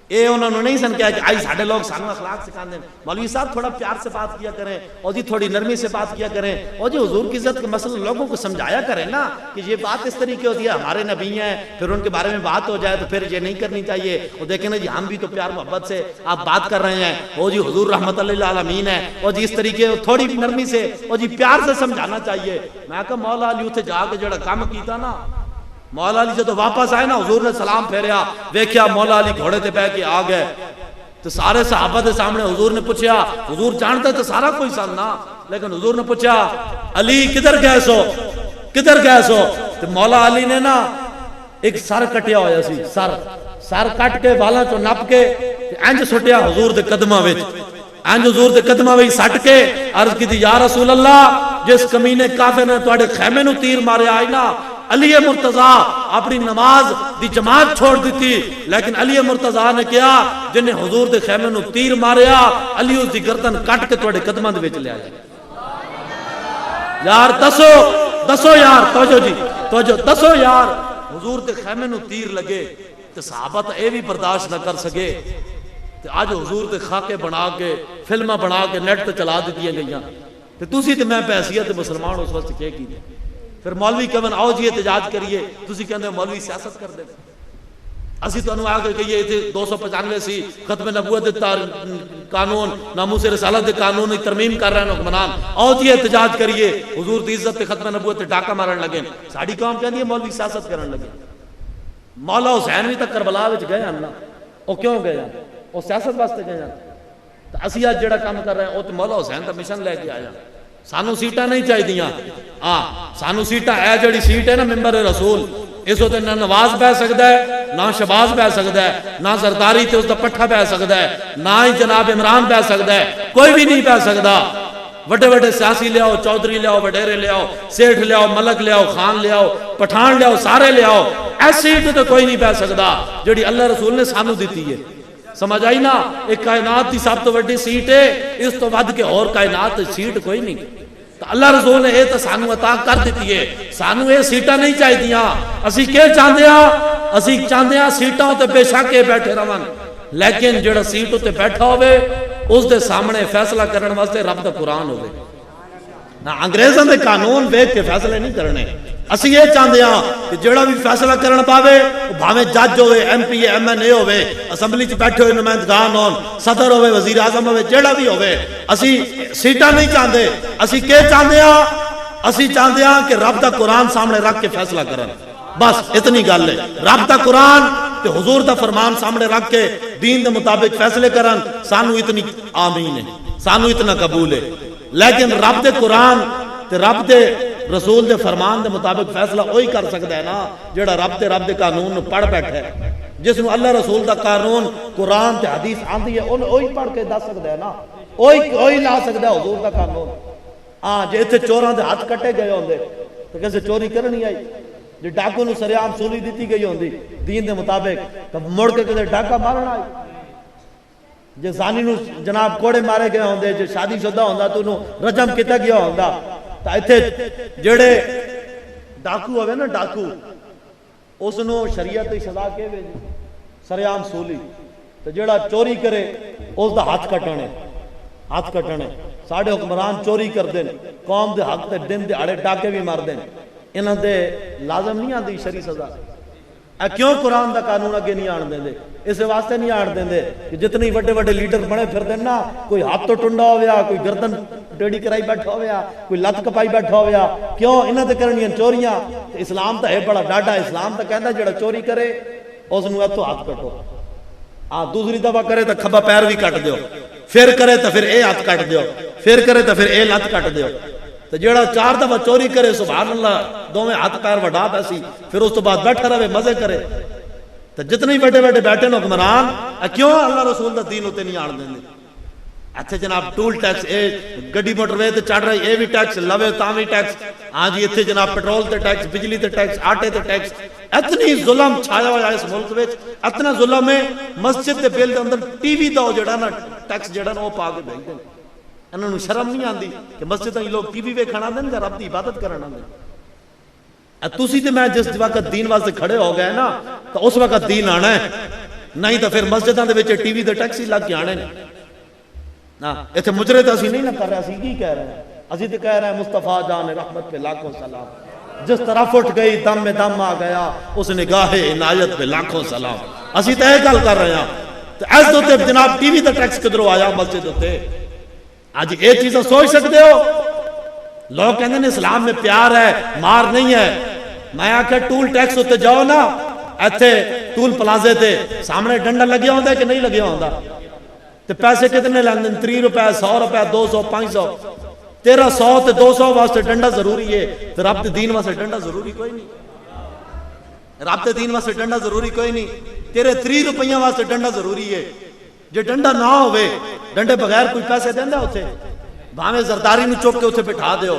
اے انہوں نے نہیں سن کہا کہ آئی ساڑھے لوگ سانو اخلاق سکھا دیں، مولوی صاحب تھوڑا پیار سے بات کیا کریں، اور جی تھوڑی نرمی سے بات کیا کریں، اور جی حضور کی عزت کے مسئلہ لوگوں کو سمجھایا کریں نا کہ یہ بات اس طریقے ہوتی ہے، ہمارے نبی ہیں، پھر ان کے بارے میں بات ہو جائے تو پھر یہ نہیں کرنی چاہیے، اور دیکھیں نا جی ہم بھی تو پیار محبت سے آپ بات کر رہے ہیں، اور جی حضور رحمت اللہ العالمین ہے، اور جی اس طریقے تھوڑی بھی نرمی سے اور جی پیار سے سمجھانا چاہیے۔ میں کہا مولا علی اتھے جا کے جڑا کام کیتا نا، مولا علی جدو واپس آئے نا حضور نے سلام پھیریا، ویکھیا مولا علی گھوڑے تے بیٹھ کے آ گئے، تو سارے صحابہ دے سامنے حضور نے پوچھا، حضور جانتا تو سارا کوئی سننا، لیکن حضور نے پوچھا علی کدھر گئے سو، کدھر گئے سو؟ تو مولا علی نے نا ایک سر کٹیا ہویا سی، سر کٹ کے والاں چوں نپ کے انج سٹیا حضور دے قدماں وچ، انج حضور دے قدماں وچ سٹ کے عرض کیتی یا رسول اللہ، جس کمینے کافر نے تواڈے خیمے نو تیر ماریا آئی نا، علی مرتضیٰ اپنی نماز دی جماعت چھوڑ دیتی، لیکن علی مرتضیٰ نے کیا جن نے حضور دے خیمے نو تیر ماریا، علی اس دی گردن کٹ کے تواڈے قدماں دے وچ لے آیا۔ یار دسو یار، توجہ جی توجہ، دسو یار، حضور دے خیمے نو تیر لگے تے صحابہ تے اے بھی برداشت نہ کر سکے، تے آج حضور دے خاکے بنا کے فلماں بنا کے نیٹ تے چلا دیتی گئیاں، تے تسی تے میں پیسیت مسلمان اس وقت کیا کی دے؟ پھر مولوی کہن آؤ جی احتجاج کریے، تسی کہندے مولوی سیاست کر دے، اسی تو انہوں آگے کہیے تھے 295 سی ختم نبوت قانون، ناموس رسالت قانون کی ترمیم کر رہے ہیں حکمران، آؤ جی احتجاج کریے، حضور دی عزت تے ختم نبوت تے ڈاکہ مارن لگے، ساڑی قوم کہندی ہے مولوی سیاست کرن لگے۔ مولا حسین بھی تک کربلا وچ گئے ہیں نا، وہ کیوں گئے ہیں؟ وہ سیاست واسطے گئے ہیں۔ تو اسی آج جڑا کام کر رہے ہیں وہ تو مولا حسین دا مشن لے کے آیا، سانو سیٹاں نہیں چاہی دیاں، سانو سیٹاں اے جڑی سیٹ ہے نا ممبر رسول، اس ہوتے نہ نواز بہ سکتا ہے، نہ شباز بہ سکتا ہے، نہ زرداری تے اس دا پٹھا بہ سکتا ہے، نہ ہی جناب عمران بہ سکتا ہے، کوئی بھی نہیں بہ سکتا۔ وڈے وڈے سیاسی لے آؤ، چودھری لے آؤ، وڈیرے لے آؤ، سیٹھ لے آؤ، ملک لے آؤ، خان لے آؤ، پٹھان لے آؤ، سارے لے آؤ، ایسی سیٹ تو کوئی نہیں بہ سکتا جڑی اللہ رسول نے سانو دیتی ہے۔ سمجھ آئی نا؟ ایک کائنات دی سب تو وڈی سیٹ ہے، اس تو ود کے اور کائنات سیٹ کوئی نہیں۔ تو اللہ رسول نے یہ تو سانو عطا کر دیتی ہے، سانو یہ سیٹاں نہیں چاہی دیاں، اسی کیا چاہتے ہیں؟ اسی چاہتے ہیں سیٹاں تے بے شک کے بیٹھے رہن، لیکن جڑا سیٹ تے بیٹھا ہوئے اس دے سامنے فیصلہ کرنے واسطے رب دا قرآن ہوئے، نہ انگریزاں دے قانون ویکھ کے فیصلے نہیں کرنے۔ اسی یہ چاہتے ہیں کہ جڑا بھی فیصلہ کرن پاوے بھاویں جج ہوئے، ایم پی اے، ایم این اے ہوئے، اسمبلی چ بیٹھے ہوئے نمائندگان ہون، صدر ہوئے، وزیر اعظم ہوئے، جڑا بھی ہوئے، اسی سیٹاں نہیں چاہتے، اسی کیا چاہتے ہیں؟ اسی چاہتے ہیں کہ رب دا قرآن سامنے رکھ کے فیصلہ کرن، بس اتنی گل ہے۔ رب دا قرآن تے حضور دا فرمان سامنے رکھ کے دین دے مطابق فیصلے کرن، سانو اتنی آمین ہے، سانو اتنا قبول ہے۔ لیکن رب دے قرآن تے رب دے رسول دے فرمان دے مطابق فیصلہ وہی کر سکتا ہے نا جڑا رب دے قانون پڑھ بیٹھا ہے، جس نو اللہ رسول دا قانون قرآن تے حدیث آندی ہے انہوں وہی پڑھ کے دس سکتا ہے نا، وہی لا سکتا ہے حضور دا قانون۔ جے اتنے چوراں دے ہاتھ کٹے گئے ہوندے تو کیسے چوری کرنی آئی، جے ڈاکو نو سریعام سولی دیتی گئی ہوندی دین دے مطابق تو مڑ کے کدے ڈاکہ مارنا آئی، جے زانی نو جناب کوڑے مارے گئے ہوندے، جے شادی شدہ ہوندا تو انہوں رجم کیتا گیا ہوندا، تو ایتھے جڑے ڈاکو ہوئے نا ڈاکو اس نو شریعت کی سزا کے ویجی سریعام سولی، تو جڑا چوری کرے اس دا ہاتھ کٹنے۔ ساڑھے حکمران چوری کر دیں، قوم دے حق تے دن دے آڑے ڈاکے بھی مار دیں، انہاں دے لازم نہیں آندی شری سزا۔ اے کیوں قرآن دا قانون اگے نہیں آن دیں دے؟ اس واسطے نہیں آن دیں دے کہ جتنی وڈے وڈے لیڈر بنے پھر دیں نا، کوئی ہاتھ تو ٹنڈا ہویا، کوئی گردن ٹیڑھی کرائی بیٹھا ہویا، کوئی لت کپائی بیٹھا ہویا، کیوں انہاں تے کرنیاں چوریاں؟ اسلام تا ہے بڑا ڈاڈا، اسلام تا کہندا جڑا چوری کرے اس نو اتھوں ہاتھ کٹو، دوسری دفعہ کرے تو کھبا پیر بھی کٹ دیو، پھر کرے تو پھر اے ہاتھ کٹ دیو، پھر کرے تو پھر اے لت کٹ دیو۔ تو جیڑا 4 دفعہ چوری کرے سبحان اللہ دو میں ہاتھ پیر وڈا پیسی، پھر اس تو بعد بیٹھا رہے مزے کرے۔ تو جتنے بڑے بڑے بیٹھے نا حکمران کیوں اللہ رسول دا دین ہوتے نہیں آن دیں دے؟ ਇੱਥੇ ਜਨਾਬ ਟੂਲ ਟੈਕਸ, ਇਹ ਗੱਡੀ ਮੋਟਰਵੇ ਤੇ ਚੜ ਰਹੀ ਇਹ ਵੀ ਟੈਕਸ ਲਵੇ ਤਾਂ ਵੀ ਟੈਕਸ, ਹਾਂ ਜੀ ਇੱਥੇ ਜਨਾਬ ਪੈਟਰੋਲ ਤੇ ਟੈਕਸ, ਬਿਜਲੀ ਤੇ ਟੈਕਸ, ਆਟੇ ਤੇ ਟੈਕਸ। ਇਤਨੀ ਜ਼ੁਲਮ ਛਾਇਆ ਹੋਇਆ ਇਸ ਮੁਲਕ ਵਿੱਚ, ਇਤਨਾ ਜ਼ੁਲਮ ਹੈ। ਮਸਜਿਦ ਦੇ ਬਿੱਲ ਦੇ ਅੰਦਰ ਟੀਵੀ ਦਾ ਜਿਹੜਾ ਨਾ ਟੈਕਸ ਜਿਹੜਾ ਨਾ ਉਹ ਪਾ ਕੇ ਭੇਜਦੇ ਨੇ। ਇਹਨਾਂ ਨੂੰ ਸ਼ਰਮ ਨਹੀਂ ਆਉਂਦੀ ਕਿ ਮਸਜਿਦਾਂ ਹੀ ਲੋਕ ਟੀਵੀ ਵੇਖਣ ਆਉਂਦੇ ਨੇ ਜਾਂ ਰੱਬ ਦੀ ਇਬਾਦਤ ਕਰਨ ਆਉਂਦੇ ਨੇ। ਤੁਸੀਂ ਤੇ ਮੈਂ ਜਿਸ ਵਕਤ دین واسطے کھڑے ہو گئے نا تو اس وقت دین آنا ہے، نہیں تو پھر مسجداں دے وچ ٹی وی دے ٹیکسی لگ کے آنے نا۔ ایتھے مجرد اسی نہیں نہ کر رہے، اسی کی کہہ رہے ہیں؟ اسی تو کہہ رہے ہیں مصطفیٰ جان رحمت پہ لاکھوں سلام، جس طرف اٹھ گئی دم میں دم آ گیا، اس نگاہ عنایت پہ لاکھوں سلام۔ اسی تو یہ گل کر رہے ہیں۔ تو اس دے جناب ٹی وی دا ٹیکس کدھروں آیا مسجد تے؟ اج یہ چیزاں سوچ سکتے ہو؟ لوگ کہتے ہیں اسلام میں پیار ہے مار نہیں ہے۔ میں آکھے ٹول ٹیکس ہوتے جاؤ نا، ایتھے ٹول پلازے تے سامنے ڈنڈا لگیا ہوتا ہے کہ نہیں لگیا ہوتا؟ تے پیسے کتنے لیندے؟ 3 روپے 100 روپے 200 500 تیرا 100 تے 200 واسطے ڈنڈا ضروری ہے، تے رب دے دین واسطے ڈنڈا ضروری کوئی نہیں۔ رب دے دین واسطے ڈنڈا ضروری کوئی نہیں، تیرے 3 روپیہ واسطے ڈنڈا ضروری ہے۔ جے ڈنڈا نہ ہوئے، ڈنڈے بغیر کوئی پیسے دیندا ہوتے؟ بھاویں زرداری نو چوک کے اتنے بٹھا دیو،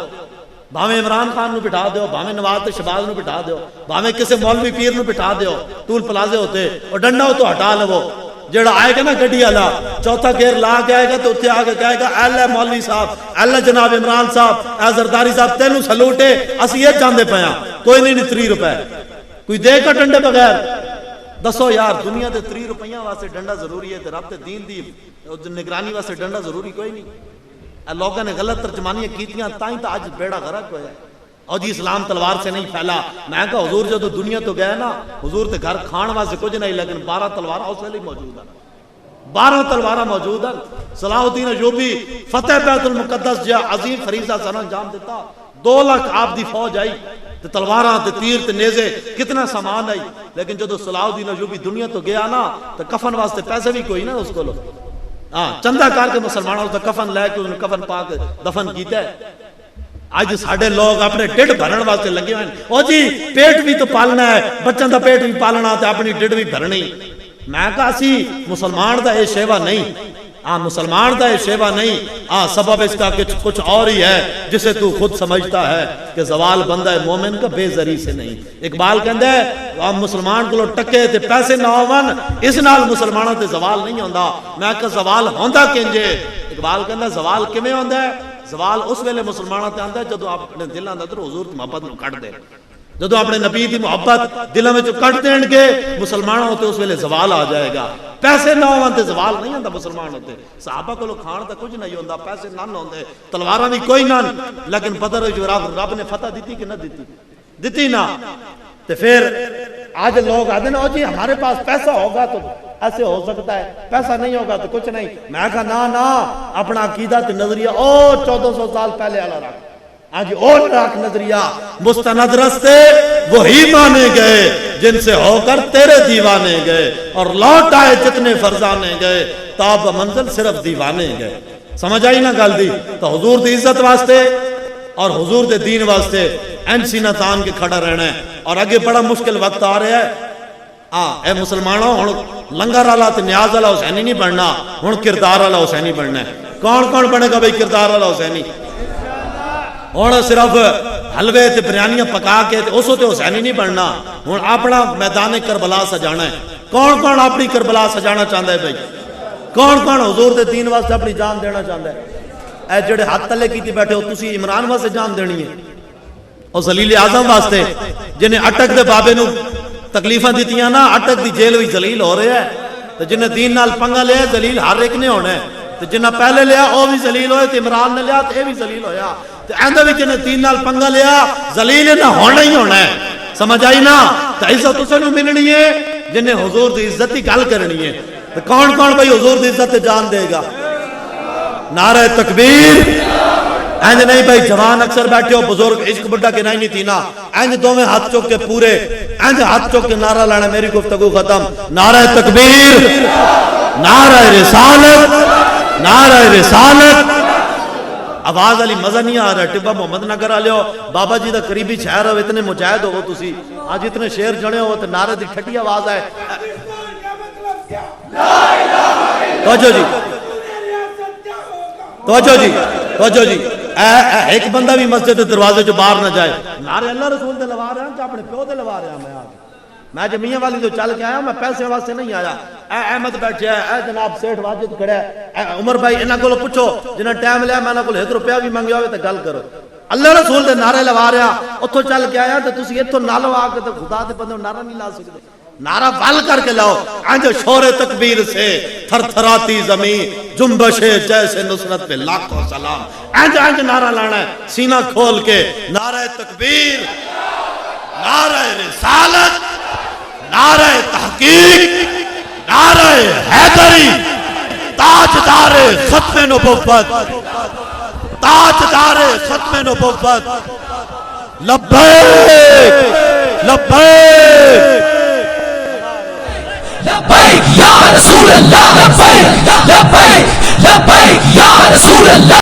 بھاویں عمران خان نو بٹھا دیو، بھاویں نواز تے شہباز نو بٹھا دیو، بھاویں کسی مولوی پیر نو بٹھا دیو، ٹول پلازے ہوتے اور ڈنڈا ہو تو ہٹا لو۔ جیڑا آئے گا نا گڈی والا چوتھا گیئر لا کے آئے گا تو اتنے آ کے کہے گا اے مولوی صاحب، اے جناب عمران صاحب، اے زرداری صاحب، تینوں سلوٹ ہے، اسی یہ جاندے پیا، کوئی نہیں 3 روپے کوئی دے گا ڈنڈے بغیر؟ دسو یار، دنیا دے 3 روپیہ واسطے ڈنڈا ضروری ہے تے رب دے دین دی نگرانی واسطے ڈنڈا ضروری کوئی نہیں۔ لوگوں نے غلط ترجمانیاں کیتیاں تائیں تو آج بیڑا غرق ہویا ہے۔ اور جی اسلام تلوار سے نہیں پھیلا۔ میں کہا حضور جدو دنیا تو گئے نا، حضور تے گھر کھان واسطے کچھ نہیں، لیکن 12 تلوار اس ویلے موجود ہیں، 12 تلوار موجود ہیں۔ صلاح الدین ایوبی فتح بیت المقدس جا عظیم فریضہ سر انجام دیتا، 2 لاکھ آپ دی فوج آئی تے تلواراں تے تیر تے نیزے کتنا سامان آئی، لیکن جدو صلاح الدین ایوبی دنیا تو گیا نا تو کفن واسطے پیسے بھی کوئی نہ اس کو لو، چندہ کار کے مسلمانوں کا کفن لے کے انہیں کفن پا کے دفن کیتا ہے۔ آج ساڑھے لوگ اپنے ڈیڈ بھرن واسطے لگے ہوئے ہیں، او جی پیٹ بھی تو پالنا ہے، بچوں دا پیٹ بھی پالنا تے اپنی ڈیڈ بھی بھرنی۔ میں کہا سی مسلمان دا یہ شیوا نہیں، مسلمان دا یہ شیوا نہیں، سبب اس کا کچھ اور ہی ہے جسے تو خود سمجھتا ہے کہ زوال بندہ ہے مومن کا بے ذری سے نہیں۔ اقبال کہندا ہے مسلمان کو ٹکے تے پیسے نہ ہون، اس نال مسلمانوں تے زوال نہیں ہوندا۔ میں کہ زوال ہوندا کنجے؟ اقبال کہندا زوال کیویں ہوندا ہے؟ زوال اس ویلے مسلمانوں تے آندا ہے جدوں اپنے دلاں دے اندر حضور دی محبت نو کڈ دے، جدوں اپنے نبی دی محبت دلاں وچ کڈ دین گے مسلمانوں تے اس ویلے زوال آ جائے گا۔ پیسے نہ ہون تے زوال نہیں ہوندا مسلمان ہوتے۔ صحابہ کو کھان تے کچھ نہیں ہوندا، پیسے نہ ہوندے، تلواراں بھی کوئی نہ، لیکن بدر رب نے فتح دیتی کہ نہ دیتی؟ دیتی نا۔ تے پھر آج لوگ آتے ہیں جی ہمارے پاس پیسہ ہوگا تو ایسے ہو سکتا ہے، پیسہ نہیں ہوگا تو کچھ نہیں۔ میں کہا نا، اپنا عقیدہ تے نظریہ 1400 سال پہلے والا رکھ، آج اور رکھ نظریہ۔ مستند رستے وہی مانے گئے جن سے ہو کر تیرے دیوانے گئے، اور لوٹ آئے جتنے فرزانے گئے، تاب منزل صرف دیوانے گئے۔ سمجھ آئی نا گل دی؟ تو حضور دی عزت واسطے اور حضور دے دین واسطے این سینہ تان کے کھڑا رہنا ہے۔ اور آگے بڑا مشکل وقت آ رہا ہے۔ اے مسلمانوں، ہن لنگر والا تے نیاز والا حسینی نہیں بننا، ہن کردار والا حسینی بننا ہے۔ کون کون بنے گا بھائی کردار والا حسینی؟ ہن صرف حلوے تے بریانیاں پکا کے اس تے حسینی نہیں بننا، ہن اپنا میدان کربلا سجانا ہے۔ کون کون اپنی کربلا سجانا چاہتا ہے بھائی؟ کون کون حضور دے دین واسطے اپنی جان دینا چاہتا ہے؟ اے جڑے ہاتھ تلے کیتی بیٹھے ہو تسی عمران واسطے جان دینی ہے، اور ذلیل اعظم واسطے جنہیں اٹک دے بابے نو تکلیفاں دیتیاں نا، اٹک دی جیل وچ ذلیل ہو رہے ہیں۔ تو جنہیں دین نال پنگا لیا ذلیل ہر ایک نے ہونا ہے، تو جنہیں پہلے لیا وہ بھی ذلیل ہوئے، تو عمران نے لیا تو یہ بھی ذلیل ہویا، تو ایندے بھی جنہیں دین نال پنگا لیا ذلیل نہ ہونا ہی ہونا ہے۔ سمجھ آئی نا؟ تو عزت اسے نو ملنی ہے جنہیں حضور دی عزت کی گل کرنی ہے۔ تو کون کون بھائی حضور دی عزت جان دے گا؟ نعرہ تکبیر! اینج نہیں بھائی جوان اکثر بیٹھے ہو، بزرگ عشق بڑھا کے نہیں تھی نا، اینج دو میں ہاتھ چوک کے پورے، اینج ہاتھ چوک کے نعرہ لانا، میری گفتگو ختم۔ نعرہ تکبیر! نعرہ رسالت! نعرہ رسالت! آواز علی مزہ نہیں آ رہا، ٹبا محمد نگر آ لو، بابا جی دا قریبی شہر ہو، اتنے مجاہد ہو تسی، آج اتنے شیر جنے ہو تو نعرہ دی کھٹی آواز ہے۔ توجہ جی، توجہ جی ایک بندہ بھی مسجد کے دروازے جو باہر نہ جائے نعرے اللہ رسول دے لوا رہا ہوں کہ اپنے پیو دے لوا رہا ہوں میں جب میاں والی تو چل کے آیا میں پیسے واسطے نہیں آیا اے احمد بیٹھے اے جناب سیٹھ واجد کھڑا ہے اے عمر بھائی انہاں کو پوچھو جنہاں ٹائم لیا میں انہاں کو 1 روپیہ بھی منگیا ہوئے تو گل کرو اللہ رسول دے نعرے لوا رہا اتھوں چل کے آیا تو تسی اتھوں نہ لوا کے تو خدا دے بندے نعرہ نہیں لا سکتے نعرہ بال کر کے لاؤ آنجو شور تکبیر سے تھر تھراتی زمین جنبش جیسے نصرت پہ لاکھوں سلام آنج نعرہ لانا ہے سینہ کھول کے نعرہ تکبیر نعرہ رسالت نعرہ تحقیق نعرہ حیدری تاجدار ختم نبوت تاجدار ختم نبوت لبیک لبیک لبیک یا رسول اللہ لبیک لبیک لبیک یا رسول اللہ